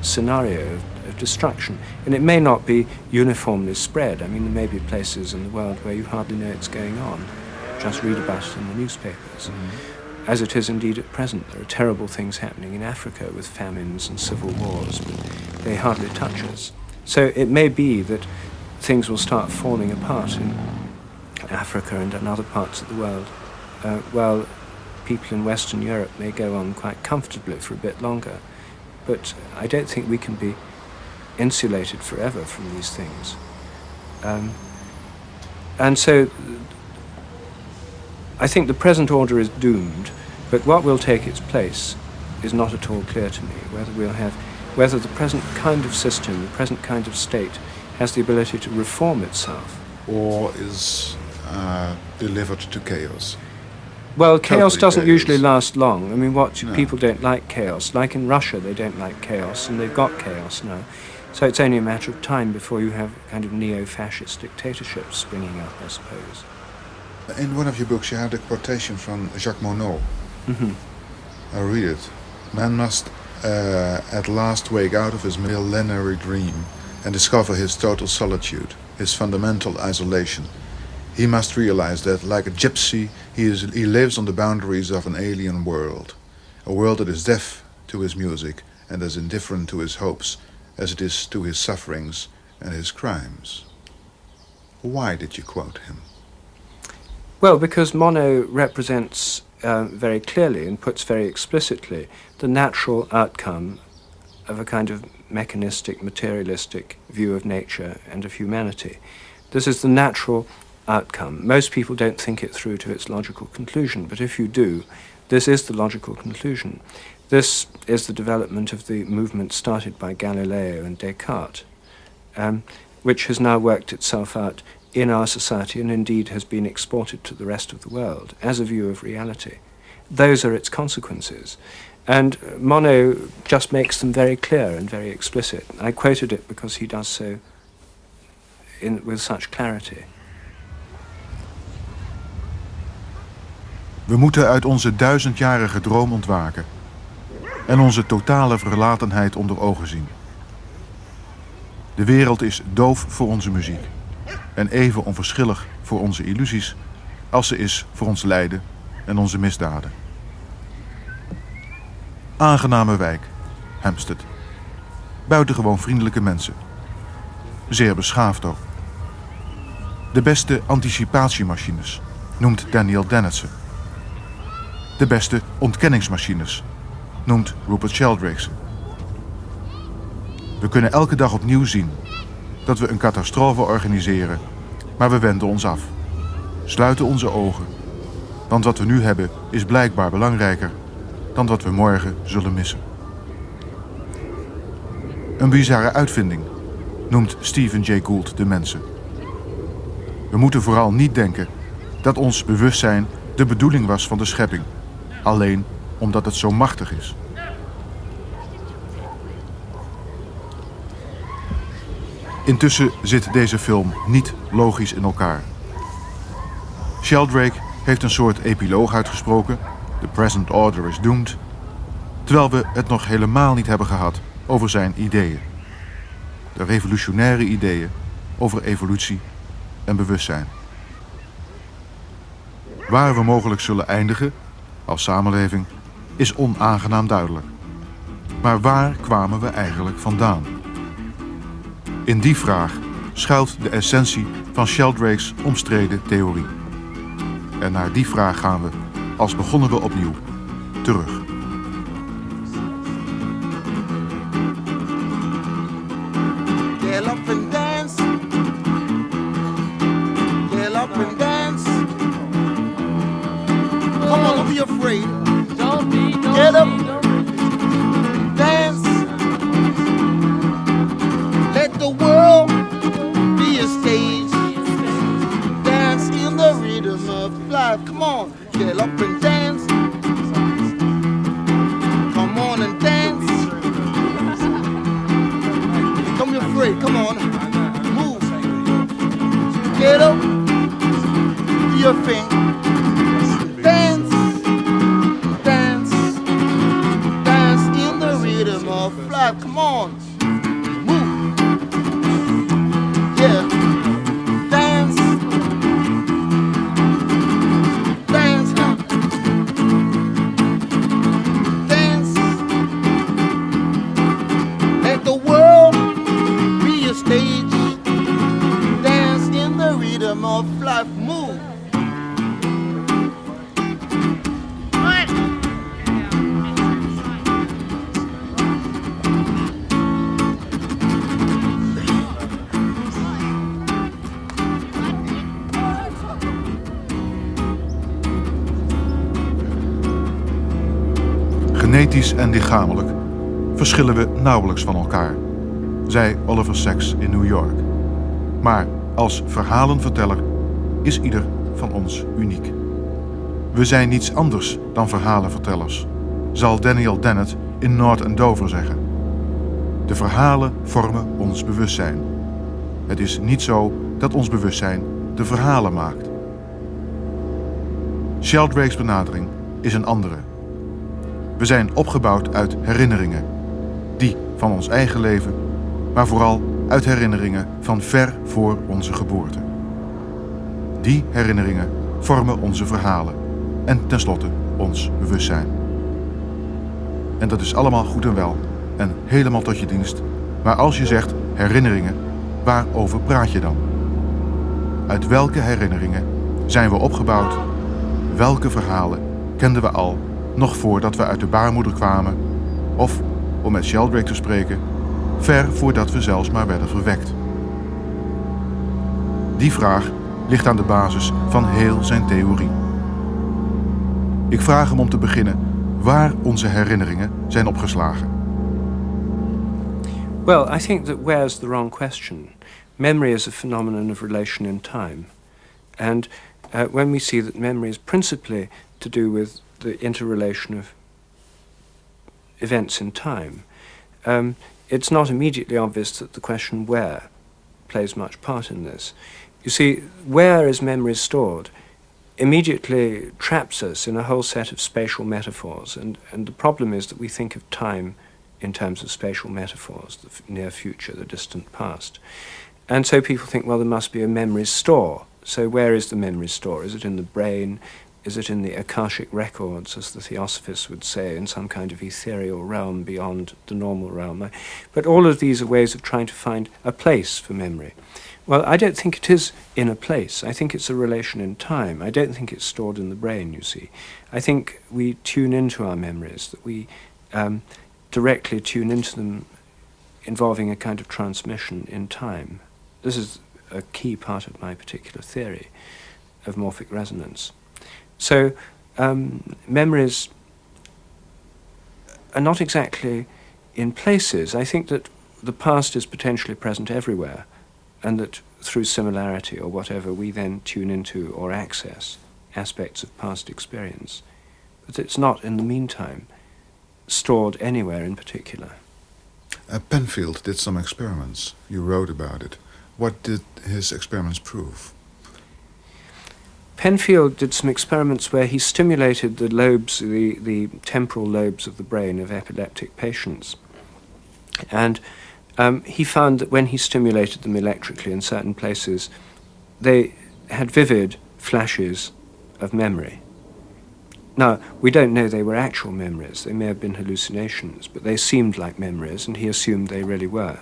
scenario of destruction. And it may not be uniformly spread. I mean, there may be places in the world where you hardly know it's going on. Just read about it in the newspapers. As it is indeed at present. There are terrible things happening in Africa with famines and civil wars, but they hardly touch us. So it may be that things will start falling apart in Africa and in other parts of the world, while people in Western Europe may go on quite comfortably for a bit longer. But I don't think we can be insulated forever from these things. And so I think the present order is doomed, but what will take its place is not at all clear to me. Whether the present kind of system, the present kind of state, has the ability to reform itself. Or is delivered to chaos. Well, chaos doesn't chaos. usually last long. I mean, people don't like chaos. Like in Russia, they don't like chaos, and they've got chaos now. So it's only a matter of time before you have kind of neo-fascist dictatorships springing up, I suppose. In one of your books, you had a quotation from Jacques Monod. I'll read it. Man must at last wake out of his millenary dream and discover his total solitude, his fundamental isolation. He must realize that, like a gypsy, he lives on the boundaries of an alien world, a world that is deaf to his music and as indifferent to his hopes as it is to his sufferings and his crimes. Why did you quote him? Well, because Monod represents very clearly and puts very explicitly the natural outcome of a kind of mechanistic, materialistic view of nature and of humanity. This is the natural outcome. Most people don't think it through to its logical conclusion, but if you do, this is the logical conclusion. This is the development of the movement started by Galileo and Descartes, which has now worked itself out in our society and indeed has been exported to the rest of the world as a view of reality. Those are its consequences. And Monod just makes them very clear and very explicit. I quoted it because he does so with such clarity. We moeten uit onze 1000-jarige droom ontwaken en onze totale verlatenheid onder ogen zien. De wereld is doof voor onze muziek en even onverschillig voor onze illusies als ze is voor ons lijden en onze misdaden. Aangename wijk, Hampstead. Buitengewoon vriendelijke mensen. Zeer beschaafd ook. De beste anticipatiemachines, noemt Daniel Dennett ze. De beste ontkenningsmachines, noemt Rupert Sheldrake ze. We kunnen elke dag opnieuw zien dat we een catastrofe organiseren, maar we wenden ons af. Sluiten onze ogen, want wat we nu hebben is blijkbaar belangrijker dan wat we morgen zullen missen. Een bizarre uitvinding, noemt Stephen Jay Gould de mensen. We moeten vooral niet denken dat ons bewustzijn de bedoeling was van de schepping, alleen omdat het zo machtig is. Intussen zit deze film niet logisch in elkaar. Sheldrake heeft een soort epiloog uitgesproken, The Present Order is Doomed, terwijl we het nog helemaal niet hebben gehad over zijn ideeën. De revolutionaire ideeën over evolutie en bewustzijn. Waar we mogelijk zullen eindigen, als samenleving, is onaangenaam duidelijk. Maar waar kwamen we eigenlijk vandaan? In die vraag schuilt de essentie van Sheldrake's omstreden theorie. En naar die vraag gaan we, als begonnen we opnieuw, terug. Get up and dance. Get up and dance. Come on, don't be afraid. Get up. Dance. Let the world be a stage. Dance in the rhythm of life. Come on, get up and dance. Come on and dance. Don't be afraid, come on. Move. Get up. Do your thing. Dance. Dance. Dance in the rhythm of life. Come on. Move. Yeah. Dance. Dance. Dance. Let the world be a stage. Dance in the rhythm of life. Move. Genetisch en lichamelijk verschillen we nauwelijks van elkaar, zei Oliver Sacks in New York. Maar als verhalenverteller is ieder van ons uniek. We zijn niets anders dan verhalenvertellers, zal Daniel Dennett in North Andover zeggen. De verhalen vormen ons bewustzijn. Het is niet zo dat ons bewustzijn de verhalen maakt. Sheldrake's benadering is een andere. We zijn opgebouwd uit herinneringen. Die van ons eigen leven, maar vooral uit herinneringen van ver voor onze geboorte. Die herinneringen vormen onze verhalen en tenslotte ons bewustzijn. En dat is allemaal goed en wel en helemaal tot je dienst. Maar als je zegt herinneringen, waarover praat je dan? Uit welke herinneringen zijn we opgebouwd? Welke verhalen kenden we al nog voordat we uit de baarmoeder kwamen? Of, om met Sheldrake te spreken, ver voordat we zelfs maar werden verwekt? Die vraag ligt aan de basis van heel zijn theorie. Ik vraag hem om te beginnen waar onze herinneringen zijn opgeslagen. Well, I think that where's the wrong question. Memory is a phenomenon of relation in time. And when we see that memory is principally to do with the interrelation of events in time, it's not immediately obvious that the question where plays much part in this. You see, where is memory stored immediately traps us in a whole set of spatial metaphors, and the problem is that we think of time in terms of spatial metaphors, the near future, the distant past. And so people think, well, there must be a memory store. So where is the memory store? Is it in the brain? Is it in the Akashic records, as the Theosophists would say, in some kind of ethereal realm beyond the normal realm? But all of these are ways of trying to find a place for memory. Well, I don't think it is in a place. I think it's a relation in time. I don't think it's stored in the brain, you see. I think we tune into our memories, that we directly tune into them involving a kind of transmission in time. This is a key part of my particular theory of morphic resonance. So memories are not exactly in places. I think that the past is potentially present everywhere, and that through similarity or whatever we then tune into or access aspects of past experience. But it's not, in the meantime, stored anywhere in particular. Penfield did some experiments. You wrote about it. What did his experiments prove? Penfield did some experiments where he stimulated the lobes, the temporal lobes of the brain of epileptic patients. And he found that when he stimulated them electrically in certain places, they had vivid flashes of memory. Now, we don't know they were actual memories. They may have been hallucinations, but they seemed like memories, and he assumed they really were.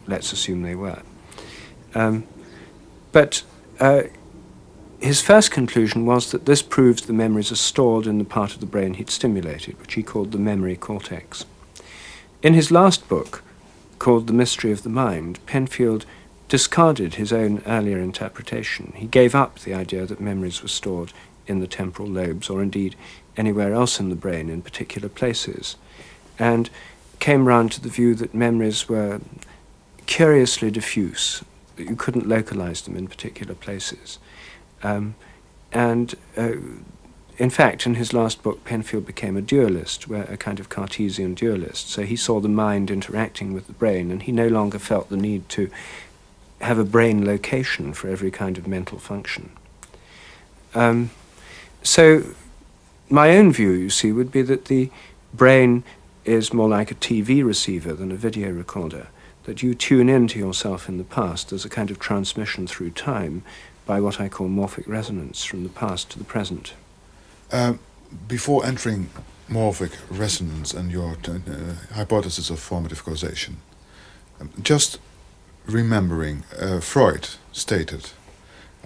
Let's assume they were. But his first conclusion was that this proves the memories are stored in the part of the brain he'd stimulated, which he called the memory cortex. In his last book, called The Mystery of the Mind, Penfield discarded his own earlier interpretation. He gave up the idea that memories were stored in the temporal lobes, or indeed anywhere else in the brain in particular places, and came round to the view that memories were curiously diffuse, that you couldn't localize them in particular places. In fact, in his last book, Penfield became a dualist, a kind of Cartesian dualist. So he saw the mind interacting with the brain, and he no longer felt the need to have a brain location for every kind of mental function. So my own view, you see, would be that the brain is more like a TV receiver than a video recorder, that you tune into yourself in the past. There's a kind of transmission through time by what I call morphic resonance from the past to the present. Before entering morphic resonance and your hypothesis of formative causation, just remembering, Freud stated,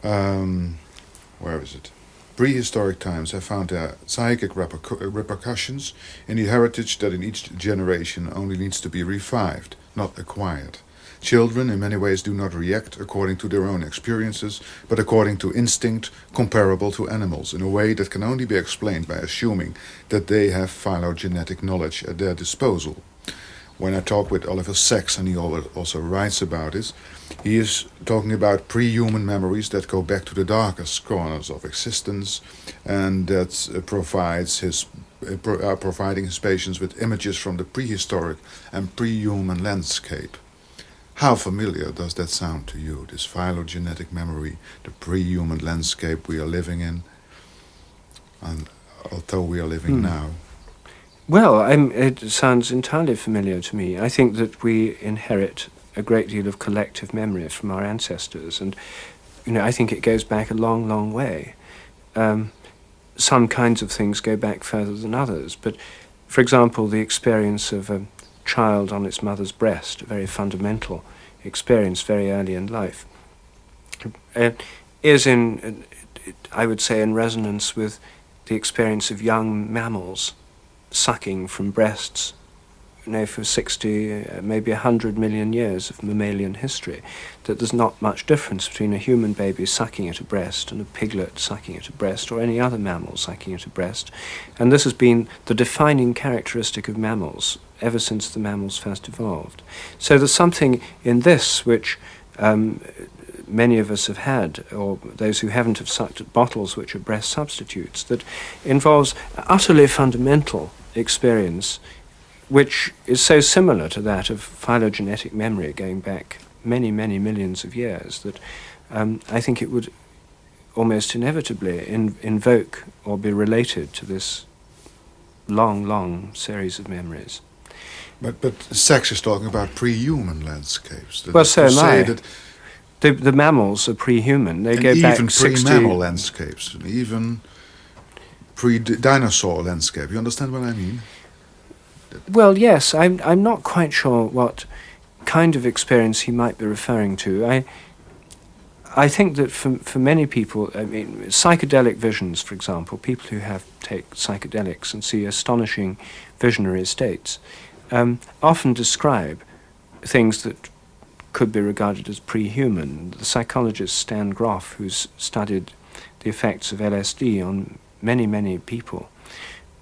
where is it? Prehistoric times have found their psychic repercussions in the heritage that in each generation only needs to be revived, not acquired. Children in many ways do not react according to their own experiences, but according to instinct comparable to animals, in a way that can only be explained by assuming that they have phylogenetic knowledge at their disposal. When I talk with Oliver Sacks, and he also writes about this, he is talking about pre-human memories that go back to the darkest corners of existence, and that providing his patients with images from the prehistoric and pre-human landscape. How familiar does that sound to you, this phylogenetic memory, the pre-human landscape we are living in, and although we are living now? Well, it sounds entirely familiar to me. I think that we inherit a great deal of collective memory from our ancestors, and I think it goes back a long, long way. Some kinds of things go back further than others, but, for example, the experience of a child on its mother's breast, a very fundamental experience very early in life, is I would say, in resonance with the experience of young mammals sucking from breasts, for 60, maybe 100 million years of mammalian history, that there's not much difference between a human baby sucking at a breast and a piglet sucking at a breast, or any other mammal sucking at a breast. And this has been the defining characteristic of mammals ever since the mammals first evolved. So there's something in this which many of us have had, or those who haven't have sucked at bottles which are breast substitutes, that involves utterly fundamental experience which is so similar to that of phylogenetic memory going back many, many millions of years that I think it would almost inevitably invoke or be related to this long, long series of memories. But Sacks is talking about pre-human landscapes. Well, so am I. The mammals are pre-human. They go back 60... even pre-mammal landscapes, even pre-dinosaur landscape. You understand what I mean? Well, yes. I'm not quite sure what kind of experience he might be referring to. I think that for many people, psychedelic visions, for example, people who take psychedelics and see astonishing visionary states, often describe things that could be regarded as pre-human. The psychologist Stan Grof, who's studied the effects of LSD on many, many people,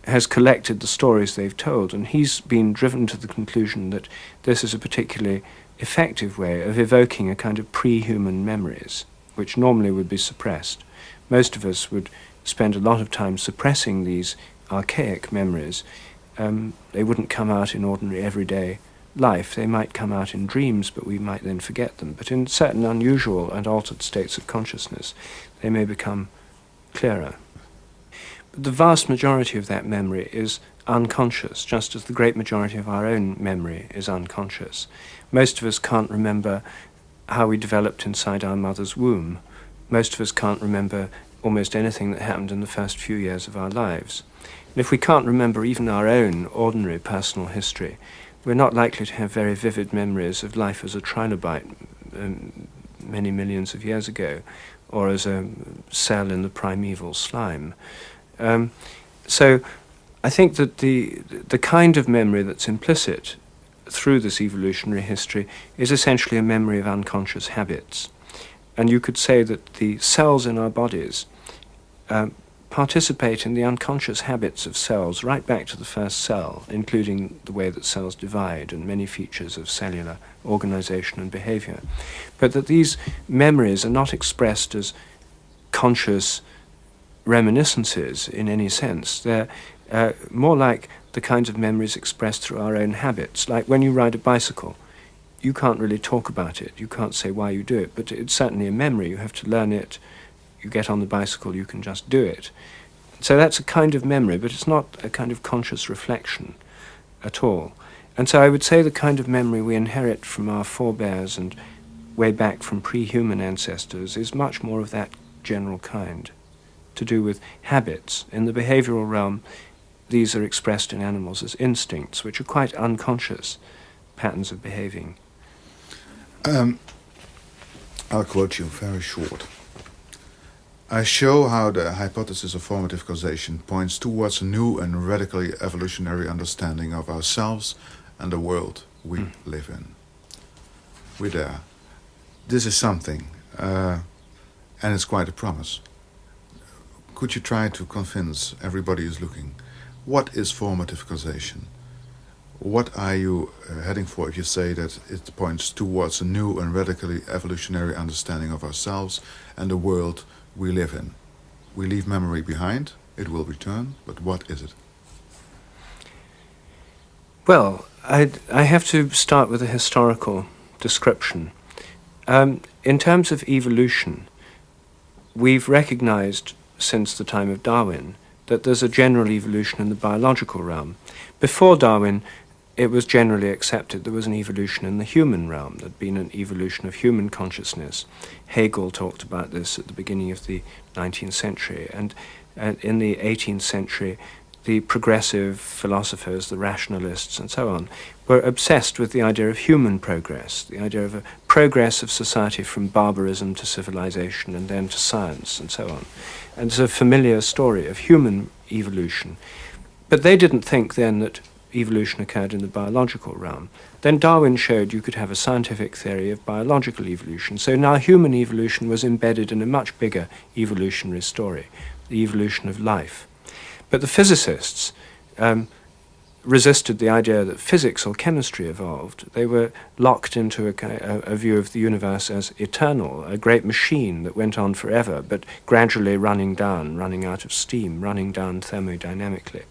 has collected the stories they've told, and he's been driven to the conclusion that this is a particularly effective way of evoking a kind of pre-human memories, which normally would be suppressed. Most of us would spend a lot of time suppressing these archaic memories. They wouldn't come out in ordinary everyday life. They might come out in dreams, but we might then forget them. But in certain unusual and altered states of consciousness, they may become clearer. But the vast majority of that memory is unconscious, just as the great majority of our own memory is unconscious. Most of us can't remember how we developed inside our mother's womb. Most of us can't remember almost anything that happened in the first few years of our lives. And if we can't remember even our own ordinary personal history, we're not likely to have very vivid memories of life as a trilobite many millions of years ago, or as a cell in the primeval slime. So I think that the kind of memory that's implicit through this evolutionary history is essentially a memory of unconscious habits. And you could say that the cells in our bodies participate in the unconscious habits of cells right back to the first cell, including the way that cells divide and many features of cellular organization and behavior. But that these memories are not expressed as conscious reminiscences in any sense. They're more like the kinds of memories expressed through our own habits. Like when you ride a bicycle, you can't really talk about it. You can't say why you do it, but it's certainly a memory. You have to learn it. You get on the bicycle, you can just do it. So that's a kind of memory, but it's not a kind of conscious reflection at all. And so I would say the kind of memory we inherit from our forebears and way back from pre-human ancestors is much more of that general kind, to do with habits. In the behavioral realm, these are expressed in animals as instincts, which are quite unconscious patterns of behaving. I'll quote you very short. I show how the hypothesis of formative causation points towards a new and radically evolutionary understanding of ourselves and the world we live in. We're there. This is something, and it's quite a promise. Could you try to convince everybody who's looking, what is formative causation? What are you heading for if you say that it points towards a new and radically evolutionary understanding of ourselves and the world we live in? We leave memory behind, it will return, but what is it? Well, I have to start with a historical description. In terms of evolution, we've recognized since the time of Darwin that there's a general evolution in the biological realm. Before Darwin, it was generally accepted there was an evolution in the human realm. There'd been an evolution of human consciousness. Hegel talked about this at the beginning of the 19th century. And in the 18th century, the progressive philosophers, the rationalists and so on, were obsessed with the idea of human progress, the idea of a progress of society from barbarism to civilization and then to science and so on. And it's a familiar story of human evolution. But they didn't think then that evolution occurred in the biological realm. Then Darwin showed you could have a scientific theory of biological evolution. So now human evolution was embedded in a much bigger evolutionary story, the evolution of life. But the physicists resisted the idea that physics or chemistry evolved. They were locked into a view of the universe as eternal, a great machine that went on forever, but gradually running down, running out of steam, running down thermodynamically.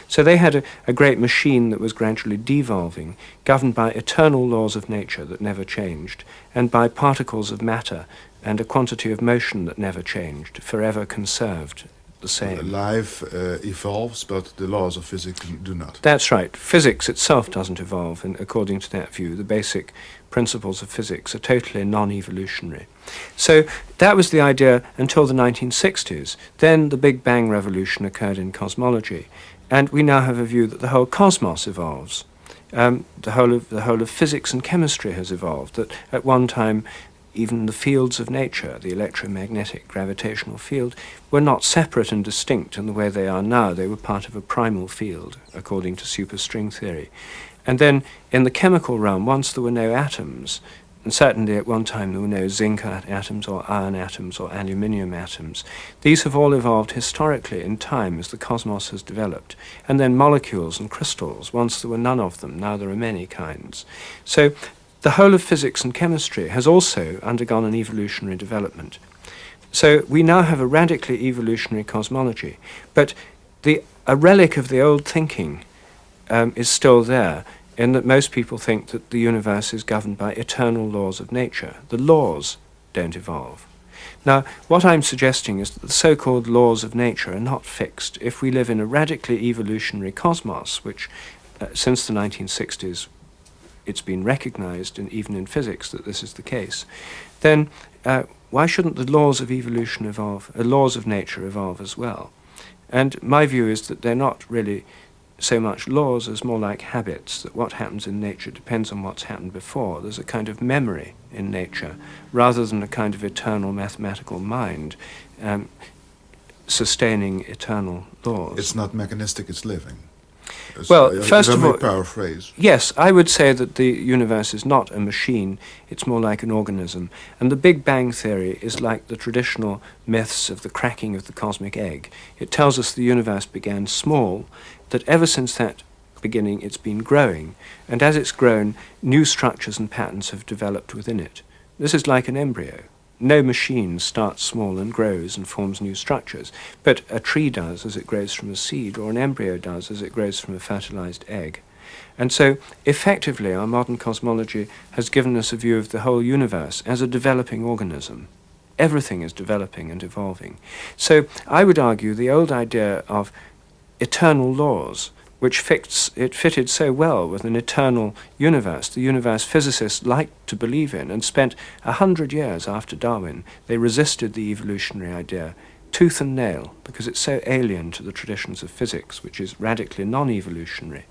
So they had a great machine that was gradually devolving, governed by eternal laws of nature that never changed, and by particles of matter and a quantity of motion that never changed, forever conserved the same. Life evolves, but the laws of physics do not. That's right. Physics itself doesn't evolve, and according to that view, the basic principles of physics are totally non-evolutionary. So that was the idea until the 1960s. Then the Big Bang revolution occurred in cosmology, and we now have a view that the whole cosmos evolves. The whole of physics and chemistry has evolved, that at one time even the fields of nature, the electromagnetic gravitational field, were not separate and distinct in the way they are now. They were part of a primal field, according to superstring theory. And then in the chemical realm, once there were no atoms, and certainly at one time there were no zinc atoms or iron atoms or aluminium atoms. These have all evolved historically in time as the cosmos has developed. And then molecules and crystals, once there were none of them, now there are many kinds. So the whole of physics and chemistry has also undergone an evolutionary development. So we now have a radically evolutionary cosmology, but a relic of the old thinking is still there, in that most people think that the universe is governed by eternal laws of nature. The laws don't evolve. Now, what I'm suggesting is that the so-called laws of nature are not fixed. If we live in a radically evolutionary cosmos, which since the 1960s it's been recognized, and even in physics, that this is the case, then why shouldn't the laws of evolution evolve, laws of nature evolve as well? And my view is that they're not really so much laws as more like habits, that what happens in nature depends on what's happened before. There's a kind of memory in nature, rather than a kind of eternal mathematical mind sustaining eternal laws. It's not mechanistic, it's living. Well, first of all, paraphrase. Yes, I would say that the universe is not a machine, it's more like an organism. And the Big Bang theory is like the traditional myths of the cracking of the cosmic egg. It tells us the universe began small, that ever since that beginning it's been growing, and as it's grown, new structures and patterns have developed within it. This is like an embryo. No machine starts small and grows and forms new structures, but a tree does as it grows from a seed, or an embryo does as it grows from a fertilized egg. And so, effectively, our modern cosmology has given us a view of the whole universe as a developing organism. Everything is developing and evolving. So, I would argue the old idea of eternal laws, which fitted so well with an eternal universe, the universe physicists liked to believe in, and spent 100 years after Darwin, they resisted the evolutionary idea, tooth and nail, because it's so alien to the traditions of physics, which is radically non-evolutionary.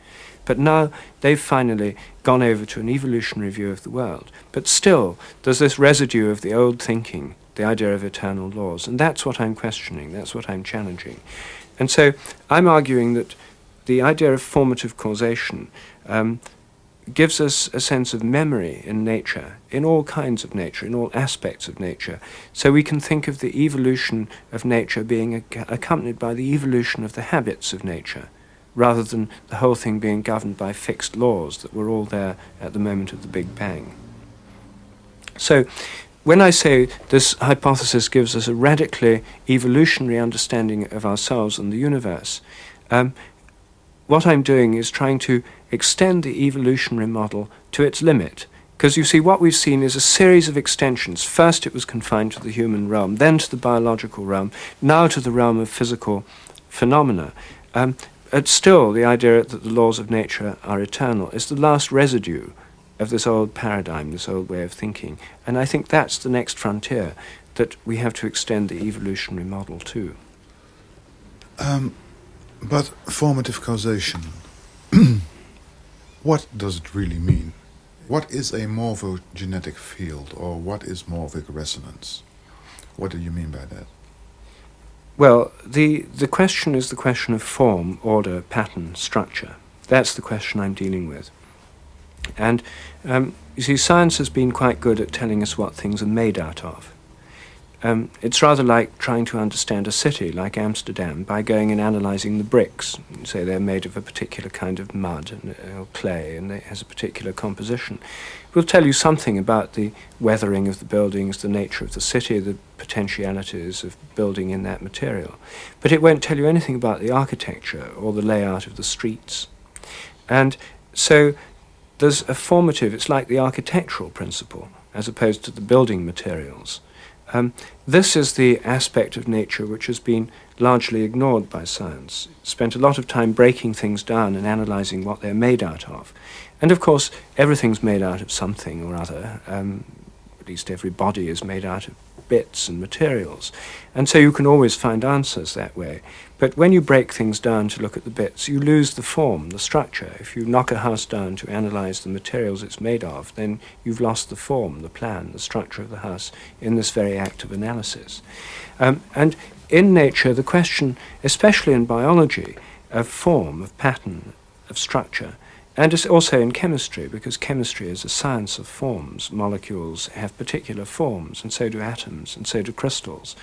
But now they've finally gone over to an evolutionary view of the world. But still, there's this residue of the old thinking, the idea of eternal laws, and that's what I'm questioning, that's what I'm challenging. And so I'm arguing that the idea of formative causation gives us a sense of memory in nature, in all kinds of nature, in all aspects of nature. So we can think of the evolution of nature being accompanied by the evolution of the habits of nature, rather than the whole thing being governed by fixed laws that were all there at the moment of the Big Bang. So when I say this hypothesis gives us a radically evolutionary understanding of ourselves and the universe, what I'm doing is trying to extend the evolutionary model to its limit. Because you see, what we've seen is a series of extensions. First it was confined to the human realm, then to the biological realm, now to the realm of physical phenomena. But still, the idea that the laws of nature are eternal is the last residue of this old paradigm, this old way of thinking. And I think that's the next frontier that we have to extend the evolutionary model to. But formative causation, what does it really mean? What is a morphogenetic field, or what is morphic resonance? What do you mean by that? Well, the question is the question of form, order, pattern, structure. That's the question I'm dealing with. And you see, science has been quite good at telling us what things are made out of. It's rather like trying to understand a city like Amsterdam by going and analysing the bricks. You say they're made of a particular kind of mud or clay, and it has a particular composition. It will tell you something about the weathering of the buildings, the nature of the city, the potentialities of building in that material. But it won't tell you anything about the architecture or the layout of the streets. And so there's a formative, it's like the architectural principle, as opposed to the building materials. This is the aspect of nature which has been largely ignored by science. Spent a lot of time breaking things down and analysing what they're made out of. And of course, everything's made out of something or other. At least every body is made out of bits and materials. And so you can always find answers that way. But when you break things down to look at the bits, you lose the form, the structure. If you knock a house down to analyse the materials it's made of, then you've lost the form, the plan, the structure of the house in this very act of analysis. And in nature, the question, especially in biology, of form, of pattern, of structure, And it's also in chemistry, because chemistry is a science of forms. Molecules have particular forms, and so do atoms, and so do crystals.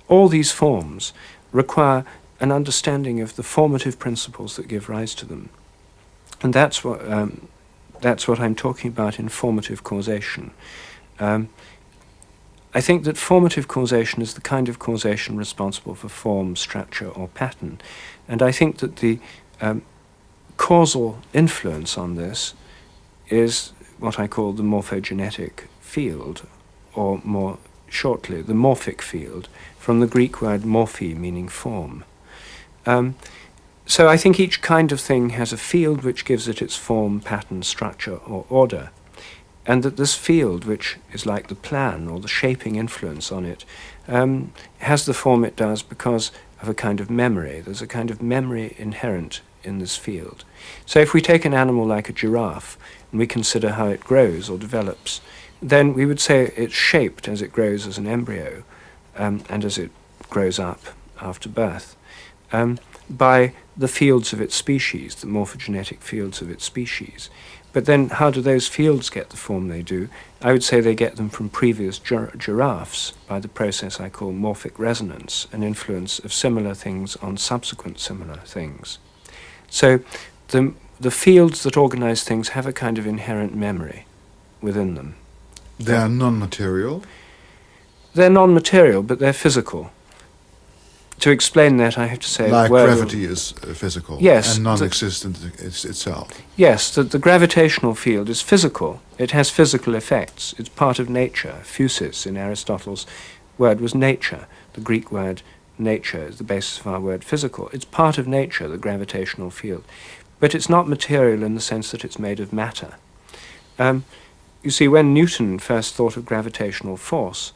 All these forms require an understanding of the formative principles that give rise to them. And that's what I'm talking about in formative causation. I think that formative causation is the kind of causation responsible for form, structure, or pattern. And I think that the causal influence on this is what I call the morphogenetic field, or more shortly, the morphic field, from the Greek word morphe, meaning form. So I think each kind of thing has a field which gives it its form, pattern, structure, or order. And that this field, which is like the plan or the shaping influence on it, has the form it does because of a kind of memory. There's a kind of memory inherent in this field. So if we take an animal like a giraffe and we consider how it grows or develops, then we would say it's shaped as it grows as an embryo and as it grows up after birth by the fields of its species, the morphogenetic fields of its species. But then how do those fields get the form they do? I would say they get them from previous giraffes by the process I call morphic resonance, an influence of similar things on subsequent similar things. So the fields that organize things have a kind of inherent memory within them. They are non-material? They're non-material, but they're physical. To explain that, I have to say... Like gravity is physical, yes, and non-existent itself. Yes, the gravitational field is physical. It has physical effects. It's part of nature. Physis, in Aristotle's word, was nature. The Greek word nature is the basis of our word physical. It's part of nature, the gravitational field. But it's not material in the sense that it's made of matter. You see, when Newton first thought of gravitational force,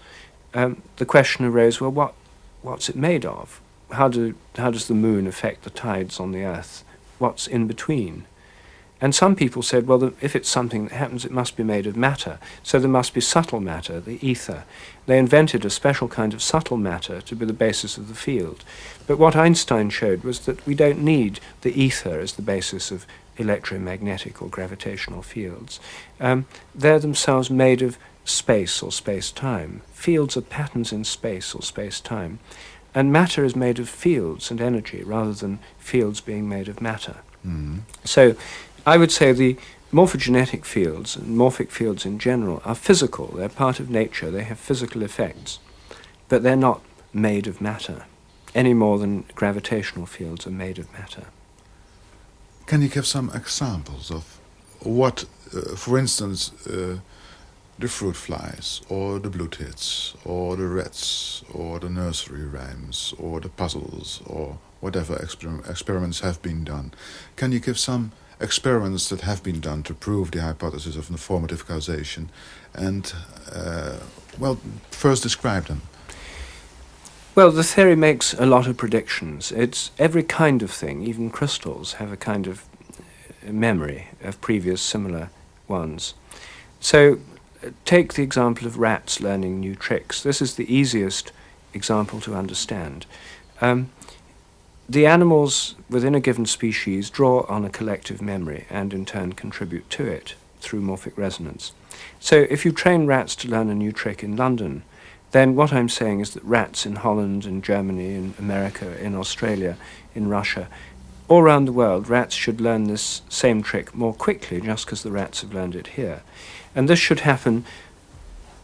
the question arose, well, what's it made of? How does the moon affect the tides on the earth? What's in between? And some people said, well, if it's something that happens, it must be made of matter. So there must be subtle matter, the ether. They invented a special kind of subtle matter to be the basis of the field. But what Einstein showed was that we don't need the ether as the basis of electromagnetic or gravitational fields. They're themselves made of space or space-time. Fields are patterns in space or space-time. And matter is made of fields and energy rather than fields being made of matter. Mm. So I would say the morphogenetic fields and morphic fields in general are physical. They're part of nature. They have physical effects. But they're not made of matter any more than gravitational fields are made of matter. Can you give some examples of what, for instance, the fruit flies, or the blue tits, or the rats, or the nursery rhymes, or the puzzles, or whatever experiments have been done? Can you give some experiments that have been done to prove the hypothesis of formative causation? And, first describe them. Well, the theory makes a lot of predictions. It's every kind of thing, even crystals, have a kind of memory of previous similar ones. So take the example of rats learning new tricks. This is the easiest example to understand. The animals within a given species draw on a collective memory and in turn contribute to it through morphic resonance. So if you train rats to learn a new trick in London, then what I'm saying is that rats in Holland, in Germany, in America, in Australia, in Russia, all around the world, rats should learn this same trick more quickly just because the rats have learned it here. And this should happen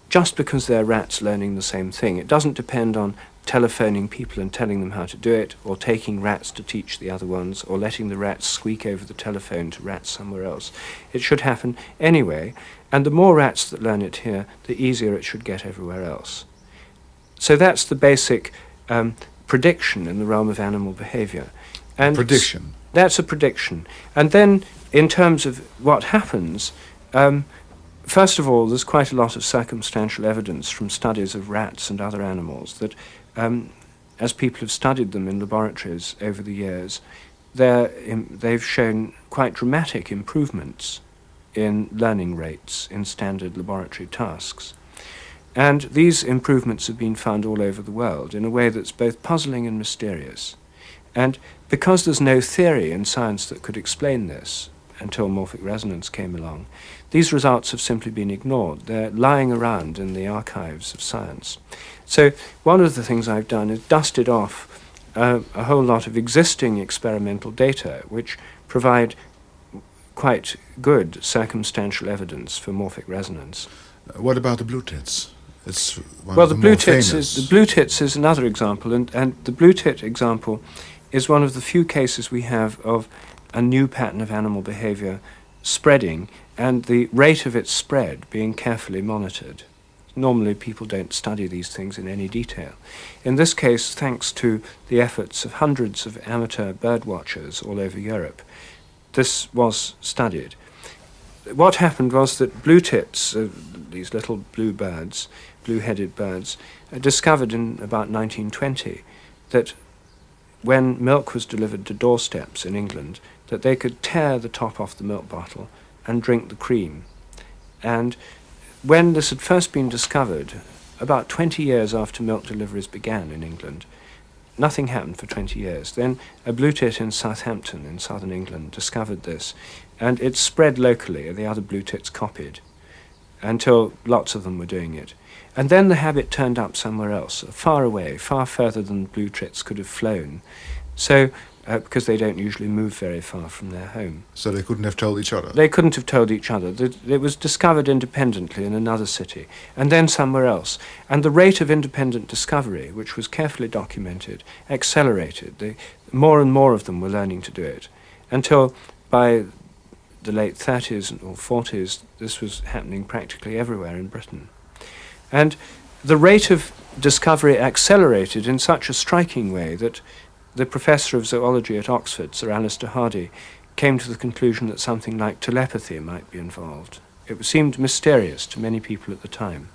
just because they're rats learning the same thing. It doesn't depend on telephoning people and telling them how to do it, or taking rats to teach the other ones, or letting the rats squeak over the telephone to rats somewhere else. It should happen anyway, and the more rats that learn it here, the easier it should get everywhere else. So that's the basic prediction in the realm of animal behavior. And prediction? That's a prediction. And then, in terms of what happens, first of all, there's quite a lot of circumstantial evidence from studies of rats and other animals that, as people have studied them in laboratories over the years, they've shown quite dramatic improvements in learning rates in standard laboratory tasks. And these improvements have been found all over the world in a way that's both puzzling and mysterious. And because there's no theory in science that could explain this, until morphic resonance came along. These results have simply been ignored. They're lying around in the archives of science. So one of the things I've done is dusted off a whole lot of existing experimental data which provide quite good circumstantial evidence for morphic resonance. What about the blue tits? It's one Well, of the the blue more tits famous. is, the blue tits is another example, and the blue tit example is one of the few cases we have of a new pattern of animal behavior spreading and the rate of its spread being carefully monitored. Normally people don't study these things in any detail. In this case, thanks to the efforts of hundreds of amateur bird watchers all over Europe, this was studied. What happened was that blue tits, these little blue birds, blue-headed birds, discovered in about 1920 that when milk was delivered to doorsteps in England, that they could tear the top off the milk bottle and drink the cream. And when this had first been discovered, about 20 years after milk deliveries began in England, nothing happened for 20 years. Then a blue tit in Southampton in southern England discovered this, and it spread locally, and the other blue tits copied, until lots of them were doing it. And then the habit turned up somewhere else, far away, far further than blue tits could have flown. So, because they don't usually move very far from their home. So they couldn't have told each other. They couldn't have told each other. It was discovered independently in another city, and then somewhere else. And the rate of independent discovery, which was carefully documented, accelerated. More and more of them were learning to do it, until by the late 30s or 40s, this was happening practically everywhere in Britain. And the rate of discovery accelerated in such a striking way that the professor of zoology at Oxford, Sir Alister Hardy, came to the conclusion that something like telepathy might be involved. It seemed mysterious to many people at the time.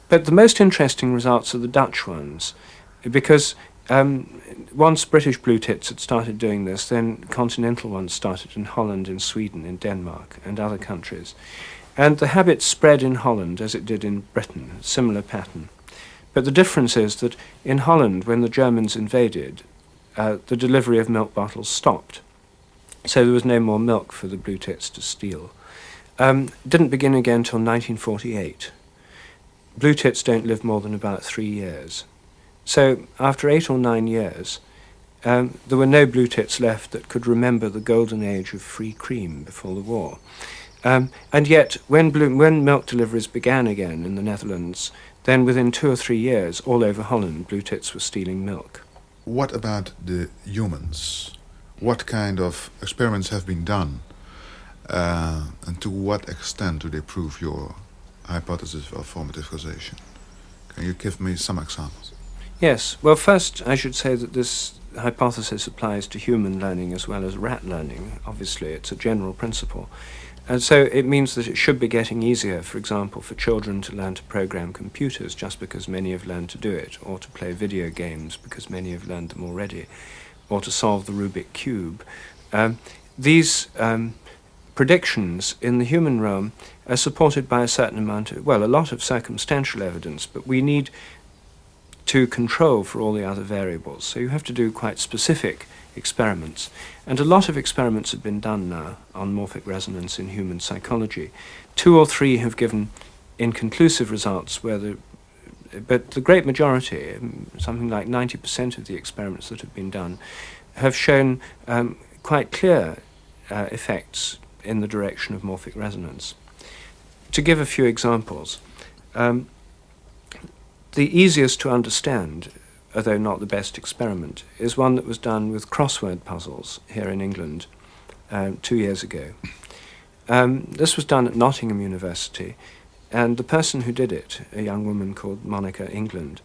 But the most interesting results are the Dutch ones, because once British blue tits had started doing this, then continental ones started in Holland, in Sweden, in Denmark, and other countries. And the habit spread in Holland as it did in Britain, similar pattern. But the difference is that in Holland, when the Germans invaded, the delivery of milk bottles stopped. So there was no more milk for the blue tits to steal. Didn't begin again until 1948. Blue tits don't live more than about 3 years. So after 8 or 9 years, there were no blue tits left that could remember the golden age of free cream before the war. And yet, when milk deliveries began again in the Netherlands, then within 2 or 3 years, all over Holland, blue tits were stealing milk. What about the humans? What kind of experiments have been done? And to what extent do they prove your hypothesis of formative causation? Can you give me some examples? Yes. Well, first, I should say that this hypothesis applies to human learning as well as rat learning. Obviously, it's a general principle. And so it means that it should be getting easier, for example, for children to learn to program computers just because many have learned to do it, or to play video games because many have learned them already, or to solve the Rubik Cube. These predictions in the human realm are supported by a certain amount of, well, a lot of circumstantial evidence, but we need to control for all the other variables. So you have to do quite specific experiments. And a lot of experiments have been done now on morphic resonance in human psychology. 2 or 3 have given inconclusive results, but the great majority, something like 90% of the experiments that have been done, have shown quite clear effects in the direction of morphic resonance. To give a few examples, the easiest to understand, although not the best experiment, is one that was done with crossword puzzles here in England 2 years ago. This was done at Nottingham University, and the person who did it, a young woman called Monica England,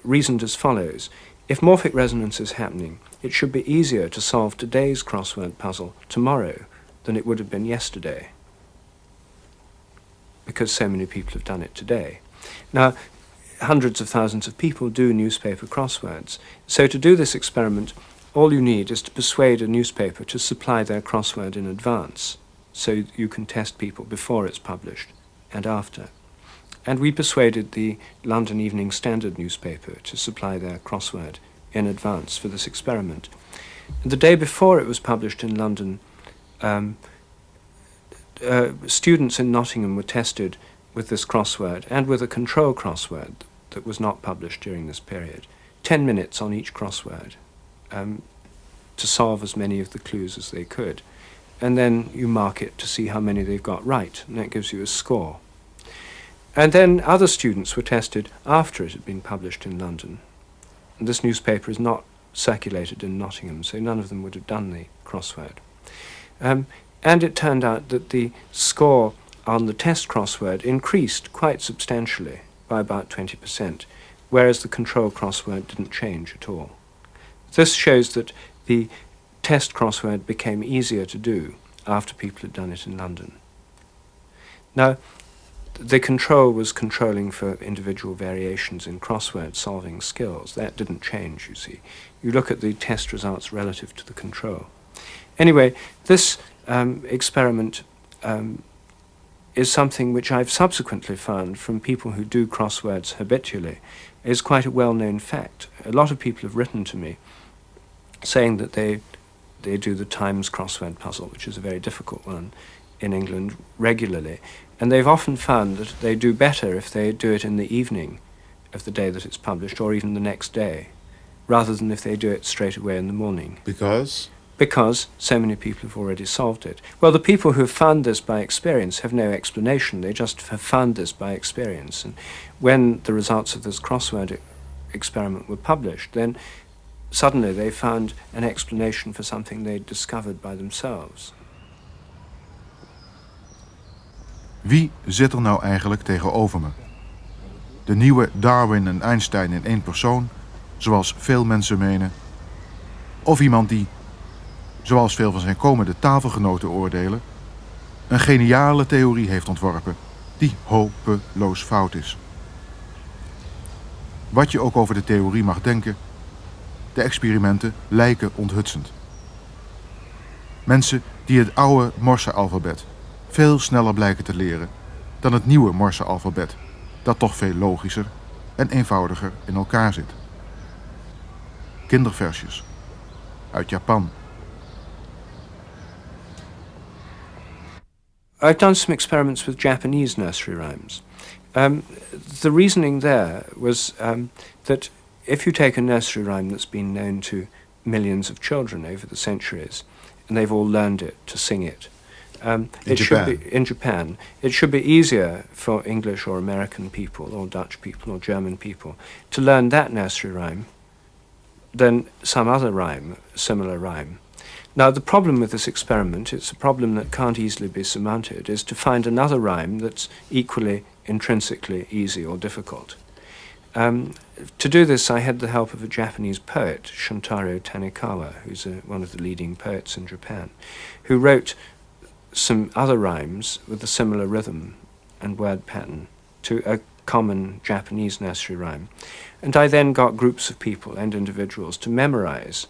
reasoned as follows. If morphic resonance is happening, it should be easier to solve today's crossword puzzle tomorrow than it would have been yesterday, because so many people have done it today. Now, hundreds of thousands of people do newspaper crosswords. So to do this experiment, all you need is to persuade a newspaper to supply their crossword in advance, so you can test people before it's published and after. And we persuaded the London Evening Standard newspaper to supply their crossword in advance for this experiment. And the day before it was published in London, students in Nottingham were tested with this crossword and with a control crossword that was not published during this period. 10 minutes on each crossword to solve as many of the clues as they could. And then you mark it to see how many they've got right, and that gives you a score. And then other students were tested after it had been published in London. And this newspaper is not circulated in Nottingham, so none of them would have done the crossword. And it turned out that the score on the test crossword increased quite substantially by about 20%, whereas the control crossword didn't change at all. This shows that the test crossword became easier to do after people had done it in London. Now, the control was controlling for individual variations in crossword solving skills. That didn't change, you see. You look at the test results relative to the control. Anyway, this experiment is something which I've subsequently found from people who do crosswords habitually is quite a well-known fact. A lot of people have written to me saying that they do the Times crossword puzzle, which is a very difficult one in England, regularly. And they've often found that they do better if they do it in the evening of the day that it's published, or even the next day, rather than if they do it straight away in the morning. Because? Because so many people have already solved it. Well, the people who have found this by experience have no explanation. They just have found this by experience. And when the results of this crossword experiment were published, then suddenly they found an explanation for something they'd discovered by themselves. Wie zit er nou eigenlijk tegenover me? De nieuwe Darwin en Einstein in één persoon, zoals veel mensen menen? Of iemand die, zoals veel van zijn komende tafelgenoten oordelen, een geniale theorie heeft ontworpen die hopeloos fout is? Wat je ook over de theorie mag denken, de experimenten lijken onthutsend. Mensen die het oude Morse-alfabet veel sneller blijken te leren dan het nieuwe Morse-alfabet, dat toch veel logischer en eenvoudiger in elkaar zit. Kinderversjes uit Japan. I've done some experiments with Japanese nursery rhymes. The reasoning there was that if you take a nursery rhyme that's been known to millions of children over the centuries, and they've all learned it to sing it, in Japan, it should be easier for English or American people or Dutch people or German people to learn that nursery rhyme than some other rhyme, similar rhyme. Now, the problem with this experiment, it's a problem that can't easily be surmounted, is to find another rhyme that's equally intrinsically easy or difficult. To do this, I had the help of a Japanese poet, Shuntaro Tanikawa, who's one of the leading poets in Japan, who wrote some other rhymes with a similar rhythm and word pattern to a common Japanese nursery rhyme. And I then got groups of people and individuals to memorize.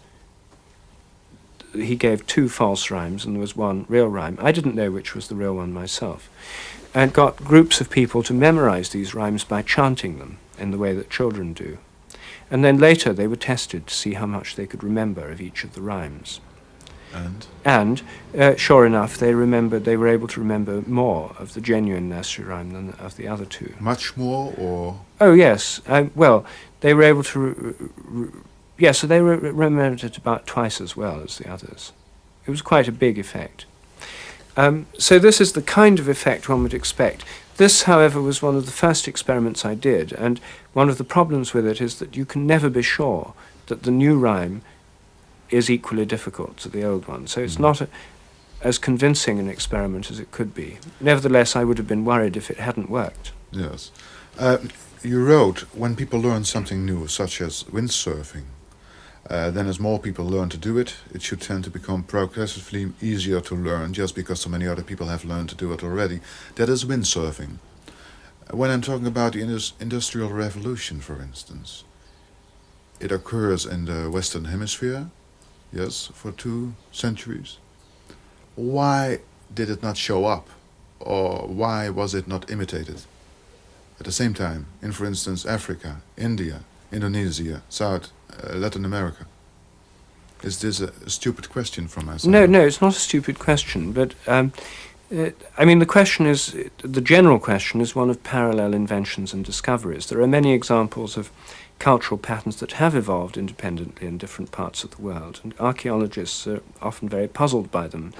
He gave 2 false rhymes and there was 1 real rhyme. I didn't know which was the real one myself. And got groups of people to memorize these rhymes by chanting them in the way that children do. And then later they were tested to see how much they could remember of each of the rhymes. And sure enough, they were able to remember more of the genuine nursery rhyme than of the other 2. Much more, or? Oh, yes. Well, they were able to... so they remembered it about twice as well as the others. It was quite a big effect. So this is the kind of effect one would expect. This, however, was one of the first experiments I did, and one of the problems with it is that you can never be sure that the new rhyme is equally difficult to the old one. So it's not as convincing an experiment as it could be. Nevertheless, I would have been worried if it hadn't worked. Yes. You wrote, when people learn something new, such as windsurfing, then as more people learn to do it, it should tend to become progressively easier to learn just because so many other people have learned to do it already. That is windsurfing. When I'm talking about the Industrial Revolution, for instance, it occurs in the Western Hemisphere, yes, for 2 centuries. Why did it not show up? Or why was it not imitated at the same time in, for instance, Africa, India, Indonesia, Latin America? Is this a stupid question from my side? No, it's not a stupid question, but I mean, the general question is one of parallel inventions and discoveries. There are many examples of cultural patterns that have evolved independently in different parts of the world, and archaeologists are often very puzzled by them.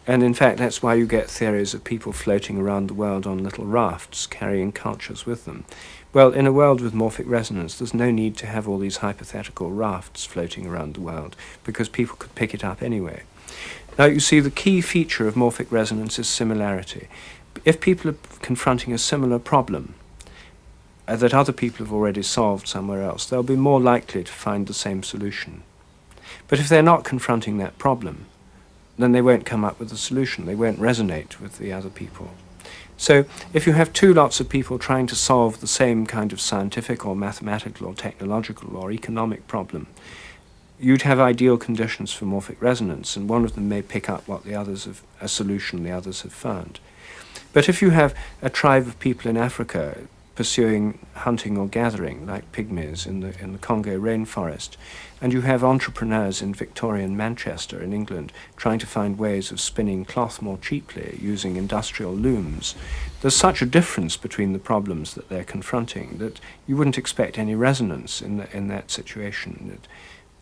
And in fact, that's why you get theories of people floating around the world on little rafts, carrying cultures with them. Well, in a world with morphic resonance, there's no need to have all these hypothetical rafts floating around the world, because people could pick it up anyway. Now, you see, the key feature of morphic resonance is similarity. If people are confronting a similar problem that other people have already solved somewhere else, they'll be more likely to find the same solution. But if they're not confronting that problem, then they won't come up with a solution. They won't resonate with the other people. So if you have two lots of people trying to solve the same kind of scientific or mathematical or technological or economic problem, you'd have ideal conditions for morphic resonance, and one of them may pick up what a solution the others have found. But if you have a tribe of people in Africa pursuing hunting or gathering, like pygmies in the Congo rainforest, and you have entrepreneurs in Victorian Manchester in England trying to find ways of spinning cloth more cheaply using industrial looms, there's such a difference between the problems that they're confronting that you wouldn't expect any resonance in that situation,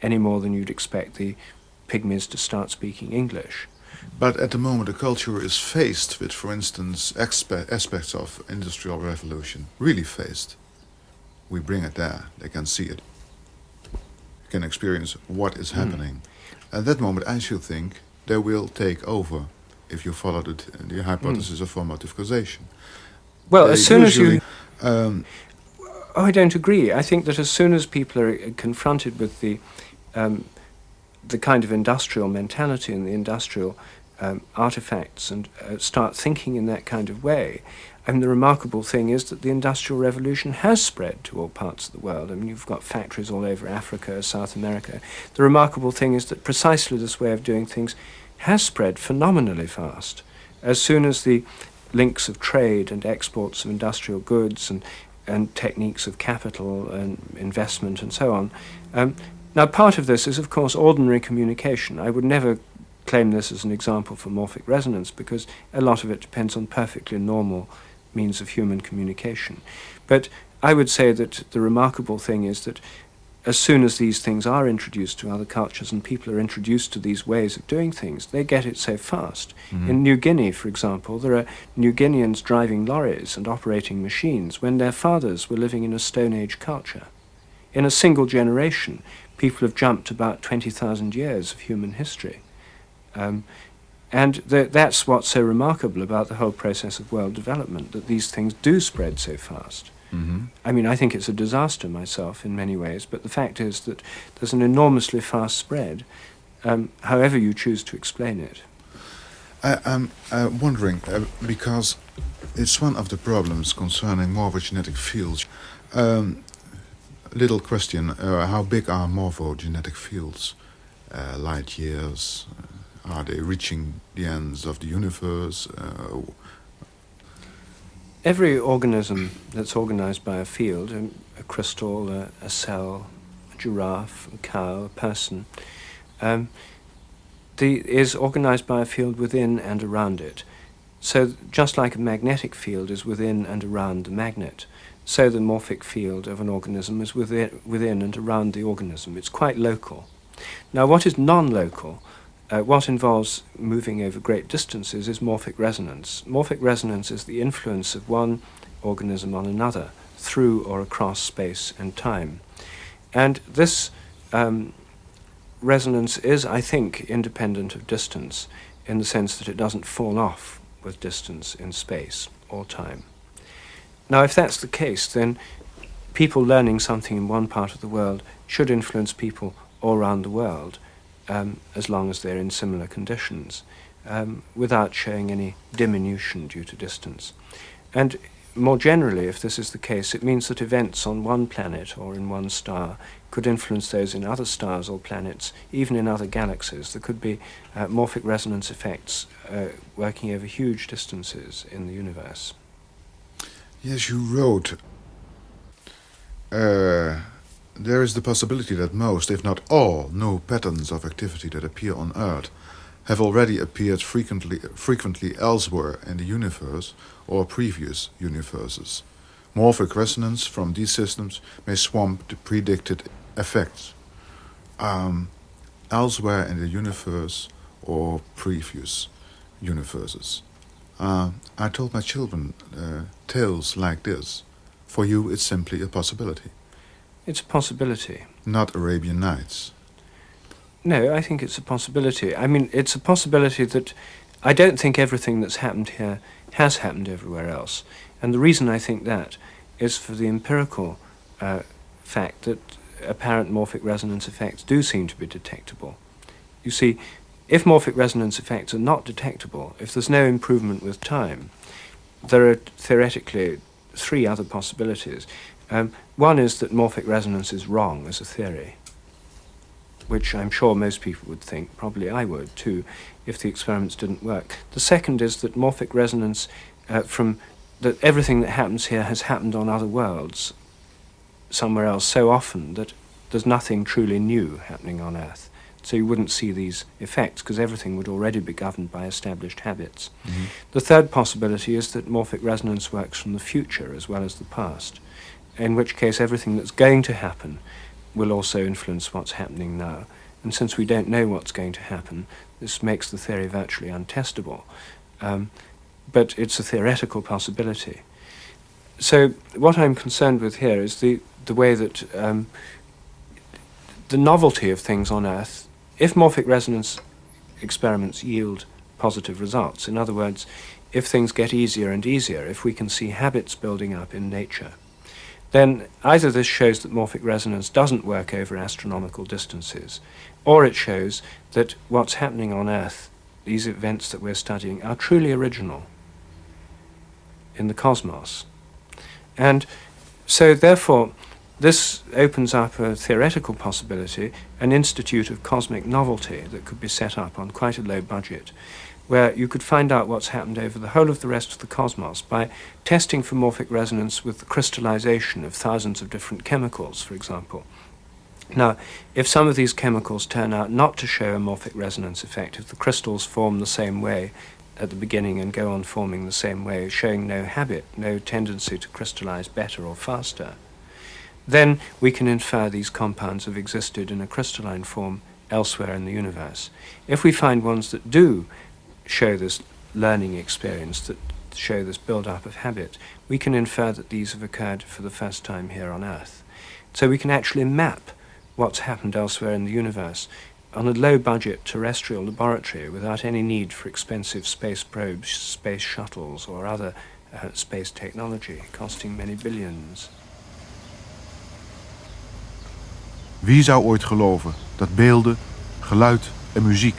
any more than you'd expect the pygmies to start speaking English. But at the moment, the culture is faced with, for instance, aspects of industrial revolution. Really faced. We bring it there. They can see it. They can experience what is happening. At that moment, I should think they will take over, if you follow the hypothesis of formative causation. Well, as soon as you... I don't agree. I think that as soon as people are confronted with the kind of industrial mentality and the industrial artifacts and start thinking in that kind of way, I mean, the remarkable thing is that the Industrial Revolution has spread to all parts of the world. I mean, you've got factories all over Africa, South America. The remarkable thing is that precisely this way of doing things has spread phenomenally fast. As soon as the links of trade and exports of industrial goods and techniques of capital and investment and so on. Now, part of this is, of course, ordinary communication. I would never claim this as an example for morphic resonance because a lot of it depends on perfectly normal means of human communication. But I would say that the remarkable thing is that as soon as these things are introduced to other cultures and people are introduced to these ways of doing things, they get it so fast. In New Guinea, for example, there are New Guineans driving lorries and operating machines when their fathers were living in a Stone Age culture. In a single generation, people have jumped about 20,000 years of human history. And that's what's so remarkable about the whole process of world development, that these things do spread so fast. I mean, I think it's a disaster myself in many ways, but the fact is that there's an enormously fast spread, however you choose to explain it. I'm wondering, because it's one of the problems concerning morphogenetic fields. Little question, how big are morphogenetic fields? Light years? Are they reaching the ends of the universe? Every organism that's organized by a field, a crystal, a cell, a giraffe, a cow, a person, is organized by a field within and around it. So just like a magnetic field is within and around the magnet, so the morphic field of an organism is within and around the organism. It's quite local. Now, what is non-local, what involves moving over great distances, is morphic resonance. Morphic resonance is the influence of one organism on another through or across space and time. And this resonance is, I think, independent of distance in the sense that it doesn't fall off with distance in space or time. Now, if that's the case, then people learning something in one part of the world should influence people all around the world, as long as they're in similar conditions, without showing any diminution due to distance. And more generally, if this is the case, it means that events on one planet or in one star could influence those in other stars or planets, even in other galaxies. There could be morphic resonance effects working over huge distances in the universe. Yes, you wrote there is the possibility that most, if not all, new patterns of activity that appear on Earth have already appeared frequently elsewhere in the universe or previous universes. Morphic resonance from these systems may swamp the predicted effects elsewhere in the universe or previous universes. I told my children tales like this. For you, it's simply a possibility. It's a possibility. Not Arabian Nights. No, I think it's a possibility. I mean, it's a possibility that I don't think everything that's happened here has happened everywhere else. And the reason I think that is for the empirical fact that apparent morphic resonance effects do seem to be detectable. You see, if morphic resonance effects are not detectable, if there's no improvement with time, there are theoretically three other possibilities. One is that morphic resonance is wrong as a theory, which I'm sure most people would think, probably I would too, if the experiments didn't work. The second is that morphic resonance that everything that happens here has happened on other worlds, somewhere else, so often that there's nothing truly new happening on Earth. So you wouldn't see these effects because everything would already be governed by established habits. Mm-hmm. The third possibility is that morphic resonance works from the future as well as the past, in which case everything that's going to happen will also influence what's happening now. And since we don't know what's going to happen, this makes the theory virtually untestable. But it's a theoretical possibility. So what I'm concerned with here is the way that the novelty of things on Earth, if morphic resonance experiments yield positive results, in other words, if things get easier and easier, if we can see habits building up in nature, then either this shows that morphic resonance doesn't work over astronomical distances, or it shows that what's happening on Earth, these events that we're studying, are truly original in the cosmos. And so therefore, this opens up a theoretical possibility, an institute of cosmic novelty that could be set up on quite a low budget, where you could find out what's happened over the whole of the rest of the cosmos by testing for morphic resonance with the crystallization of thousands of different chemicals, for example. Now, if some of these chemicals turn out not to show a morphic resonance effect, if the crystals form the same way at the beginning and go on forming the same way, showing no habit, no tendency to crystallize better or faster, then we can infer these compounds have existed in a crystalline form elsewhere in the universe. If we find ones that do show this learning experience, that show this build-up of habit, we can infer that these have occurred for the first time here on Earth. So we can actually map what's happened elsewhere in the universe on a low-budget terrestrial laboratory without any need for expensive space probes, space shuttles, or other space technology costing many billions. Wie zou ooit geloven dat beelden, geluid en muziek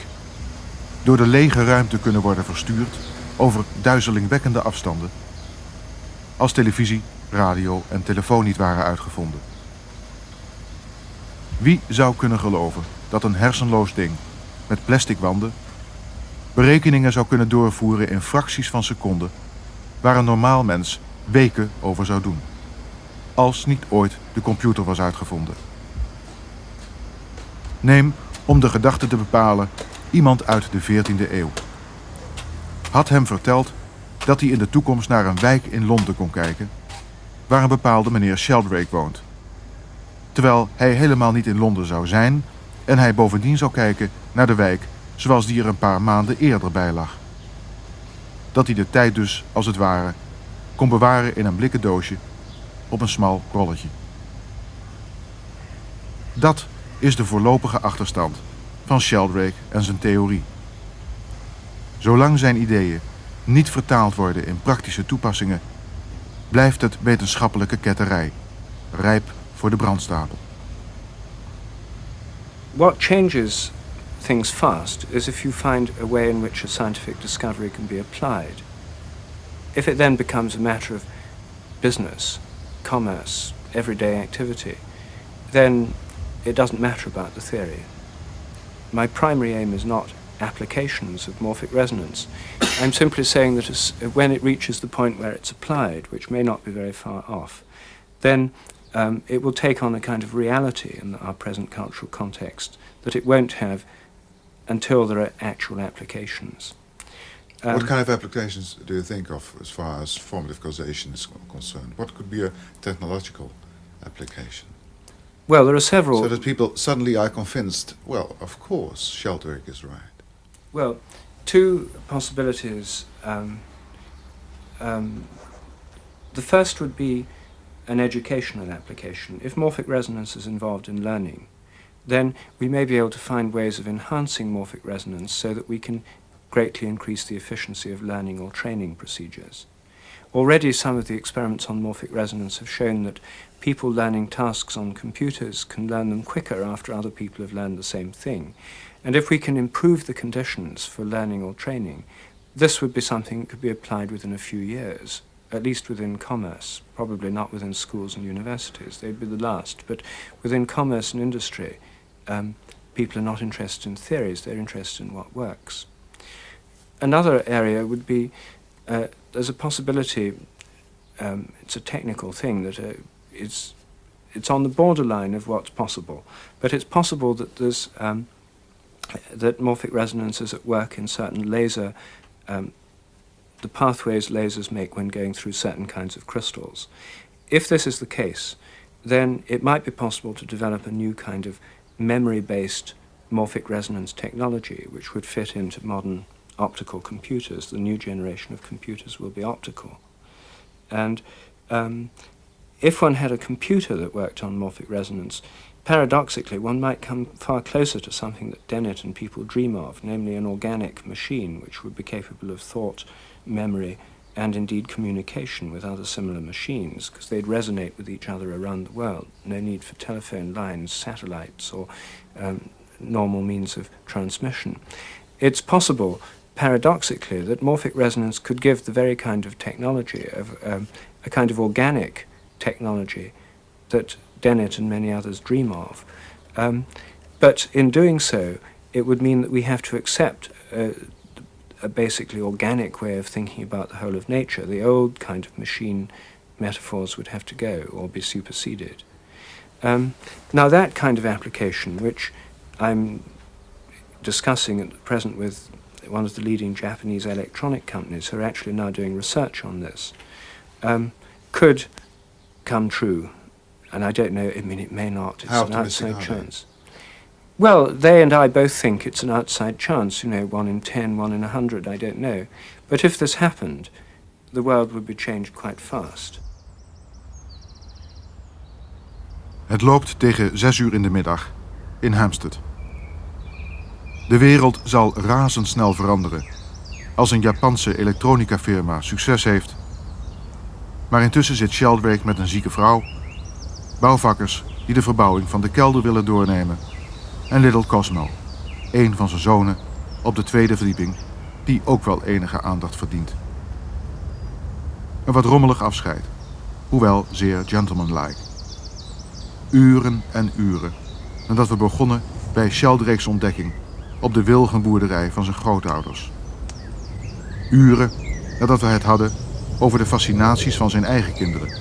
door de lege ruimte kunnen worden verstuurd over duizelingwekkende afstanden, als televisie, radio en telefoon niet waren uitgevonden? Wie zou kunnen geloven dat een hersenloos ding met plastic wanden berekeningen zou kunnen doorvoeren in fracties van seconden waar een normaal mens weken over zou doen, als niet ooit de computer was uitgevonden? Neem, om de gedachte te bepalen, iemand uit de 14e eeuw. Had hem verteld dat hij in de toekomst naar een wijk in Londen kon kijken, waar een bepaalde meneer Sheldrake woont. Terwijl hij helemaal niet in Londen zou zijn en hij bovendien zou kijken naar de wijk zoals die er een paar maanden eerder bij lag. Dat hij de tijd dus, als het ware, kon bewaren in een blikken doosje op een smal rolletje. Dat is de voorlopige achterstand van Sheldrake en zijn theorie. Zolang zijn ideeën niet vertaald worden in praktische toepassingen, blijft het wetenschappelijke ketterij, rijp voor de brandstapel. What changes things fast is if you find a way in which a scientific discovery can be applied. If it then becomes a matter of business, commerce, everyday activity, then it doesn't matter about the theory. My primary aim is not applications of morphic resonance. I'm simply saying that when it reaches the point where it's applied, which may not be very far off, then it will take on a kind of reality in our present cultural context that it won't have until there are actual applications. What kind of applications do you think of as far as formative causation is concerned? What could be a technological application? Well, there are several. So that people suddenly are convinced, well, of course, Sheldrake is right. Well, two possibilities. The first would be an educational application. If morphic resonance is involved in learning, then we may be able to find ways of enhancing morphic resonance so that we can greatly increase the efficiency of learning or training procedures. Already some of the experiments on morphic resonance have shown that people learning tasks on computers can learn them quicker after other people have learned the same thing. And if we can improve the conditions for learning or training, this would be something that could be applied within a few years, at least within commerce, probably not within schools and universities. They'd be the last. But within commerce and industry, people are not interested in theories, they're interested in what works. Another area would be, there's a possibility, it's a technical thing, that it's on the borderline of what's possible, but it's possible that there's that morphic resonance is at work in certain laser, the pathways lasers make when going through certain kinds of crystals. If this is the case, then it might be possible to develop a new kind of memory-based morphic resonance technology which would fit into modern optical computers. The new generation of computers will be optical. And if one had a computer that worked on morphic resonance, paradoxically, one might come far closer to something that Dennett and people dream of, namely an organic machine which would be capable of thought, memory, and indeed communication with other similar machines, because they'd resonate with each other around the world. No need for telephone lines, satellites, or normal means of transmission. It's possible, paradoxically, that morphic resonance could give the very kind of technology, a kind of organic technology that Dennett and many others dream of. But in doing so, it would mean that we have to accept a basically organic way of thinking about the whole of nature. The old kind of machine metaphors would have to go or be superseded. Now that kind of application, which I'm discussing at present with one of the leading Japanese electronic companies who are actually now doing research on this, could come true. And I don't know, I mean, it may not. It's an outside chance. Well, they and I both think it's an outside chance, 1 in 10, 1 in 100, I don't know. But if this happened, the world would be changed quite fast. Het loopt tegen 6 uur in de middag in Hampstead. De wereld zal razendsnel veranderen als een Japanse elektronica-firma succes heeft. Maar intussen zit Sheldrake met een zieke vrouw, bouwvakkers die de verbouwing van de kelder willen doornemen en Little Cosmo, een van zijn zonen, op de 2e verdieping, die ook wel enige aandacht verdient. Een wat rommelig afscheid, hoewel zeer gentlemanlike. Uren en uren nadat we begonnen bij Sheldrake's ontdekking op de wilgenboerderij van zijn grootouders. Uren nadat we het hadden over de fascinaties van zijn eigen kinderen.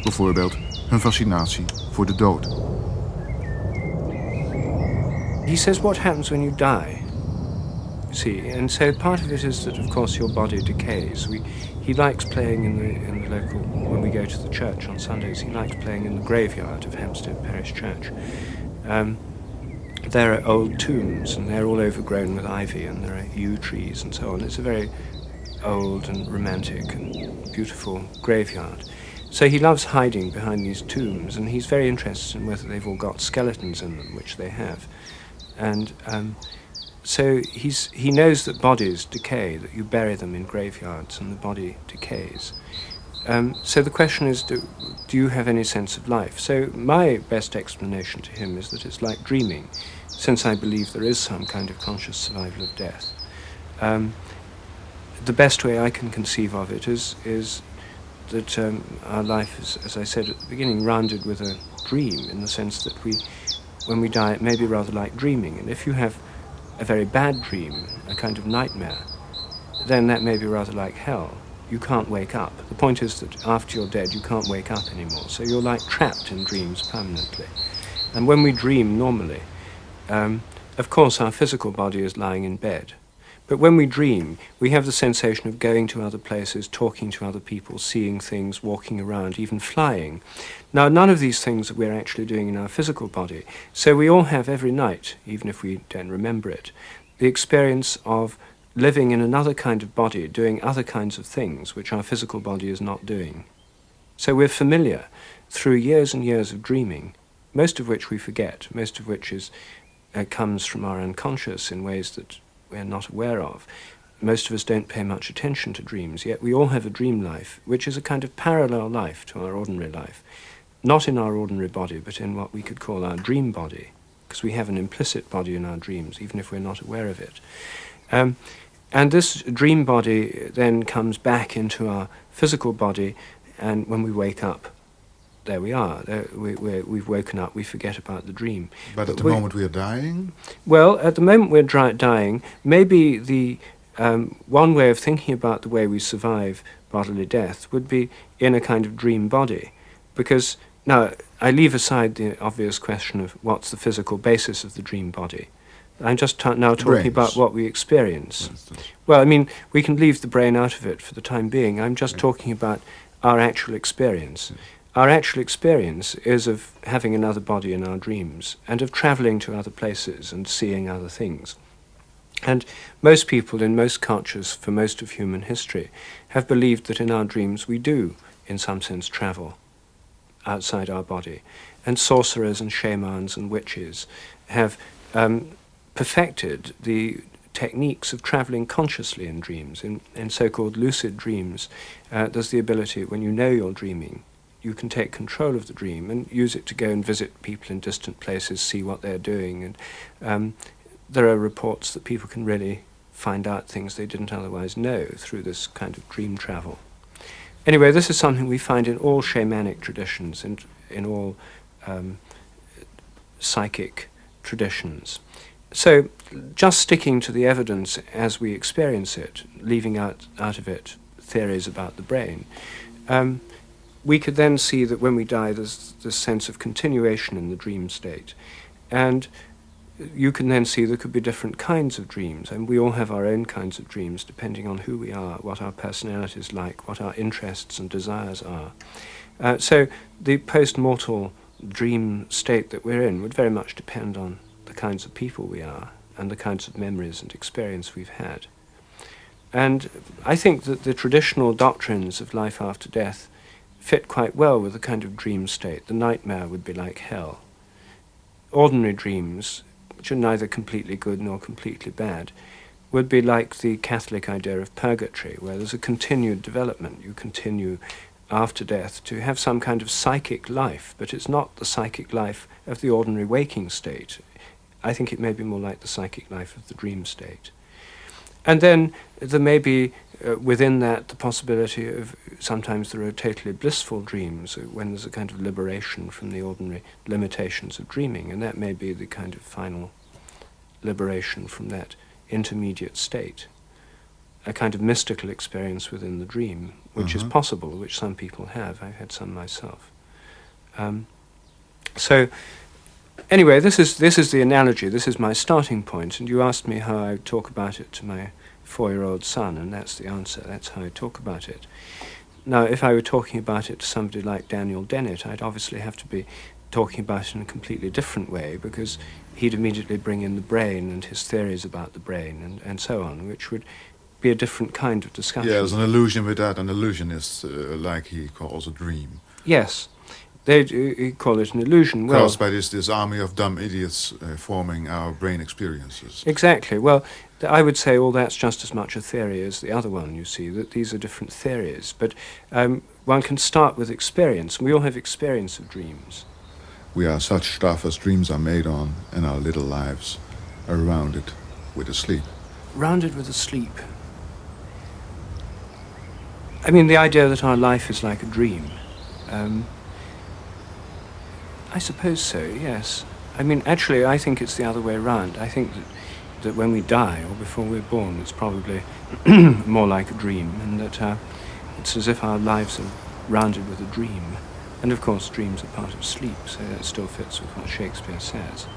Bijvoorbeeld hun fascinatie voor de dood. He says what happens when you die, you see, and so part of it is that of course your body decays. He likes playing in the local, when we go to the church on Sundays, he likes playing in the graveyard of Hampstead Parish Church. There are old tombs and they're all overgrown with ivy and there are yew trees and so on. It's a very old and romantic and beautiful graveyard. So he loves hiding behind these tombs and he's very interested in whether they've all got skeletons in them, which they have. And so he knows that bodies decay, that you bury them in graveyards and the body decays. So the question is, do you have any sense of life? So my best explanation to him is that it's like dreaming, since I believe there is some kind of conscious survival of death. The best way I can conceive of it is that our life is, as I said at the beginning, rounded with a dream, in the sense that when we die, it may be rather like dreaming. And if you have a very bad dream, a kind of nightmare, then that may be rather like hell. you can't wake up. The point is that after you're dead, you can't wake up anymore. So you're like trapped in dreams permanently. And when we dream normally, of course our physical body is lying in bed. But when we dream, we have the sensation of going to other places, talking to other people, seeing things, walking around, even flying. Now, none of these things that we're actually doing in our physical body. So we all have every night, even if we don't remember it, the experience of living in another kind of body, doing other kinds of things which our physical body is not doing. So we're familiar through years and years of dreaming, most of which we forget, most of which comes from our unconscious in ways that we're not aware of. Most of us don't pay much attention to dreams, yet we all have a dream life, which is a kind of parallel life to our ordinary life. Not in our ordinary body, but in what we could call our dream body, because we have an implicit body in our dreams, even if we're not aware of it. And this dream body then comes back into our physical body, and when we wake up, there we are. We've woken up, we forget about the dream. But at the moment we are dying? Well, at the moment we're dying, maybe the one way of thinking about the way we survive bodily death would be in a kind of dream body. Because, now, I leave aside the obvious question of what's the physical basis of the dream body. I'm just now talking about what we experience. Well, I mean, we can leave the brain out of it for the time being. I'm just talking about our actual experience. Our actual experience is of having another body in our dreams and of traveling to other places and seeing other things. And most people in most cultures for most of human history have believed that in our dreams we do, in some sense, travel outside our body. And sorcerers and shamans and witches have perfected the techniques of traveling consciously in dreams. In so-called lucid dreams, there's the ability, when you know you're dreaming, you can take control of the dream and use it to go and visit people in distant places, see what they're doing. And there are reports that people can really find out things they didn't otherwise know through this kind of dream travel. Anyway, this is something we find in all shamanic traditions and in all psychic traditions. So just sticking to the evidence as we experience it, leaving out of it theories about the brain, we could then see that when we die there's this sense of continuation in the dream state. And you can then see there could be different kinds of dreams, and we all have our own kinds of dreams depending on who we are, what our personality is like, what our interests and desires are. So the post-mortal dream state that we're in would very much depend on the kinds of people we are and the kinds of memories and experience we've had. And I think that the traditional doctrines of life after death fit quite well with the kind of dream state. The nightmare would be like hell. Ordinary dreams, which are neither completely good nor completely bad, would be like the Catholic idea of purgatory, where there's a continued development. You continue after death to have some kind of psychic life, but it's not the psychic life of the ordinary waking state. I think it may be more like the psychic life of the dream state. And then there may be within that the possibility of sometimes there are totally blissful dreams when there's a kind of liberation from the ordinary limitations of dreaming, and that may be the kind of final liberation from that intermediate state, a kind of mystical experience within the dream, which is possible, which some people have. I've had some myself. So anyway, this is the analogy, this is my starting point, and you asked me how I talk about it to my 4-year-old son, and that's the answer, that's how I talk about it. Now, if I were talking about it to somebody like Daniel Dennett, I'd obviously have to be talking about it in a completely different way, because he'd immediately bring in the brain and his theories about the brain and so on, which would be a different kind of discussion. Yeah, there's an illusion without an illusionist, like he calls a dream. Yes. They call it an illusion. Caused by this army of dumb idiots forming our brain experiences. Exactly. Well, I would say all that's just as much a theory as the other one, you see, that these are different theories. But one can start with experience. We all have experience of dreams. We are such stuff as dreams are made on, and our little lives are rounded with a sleep. Rounded with a sleep. I mean, the idea that our life is like a dream. I suppose so, yes. I mean, actually, I think it's the other way around. I think that when we die, or before we're born, it's probably more like a dream, and that It's as if our lives are rounded with a dream. And of course, dreams are part of sleep, so that still fits with what Shakespeare says.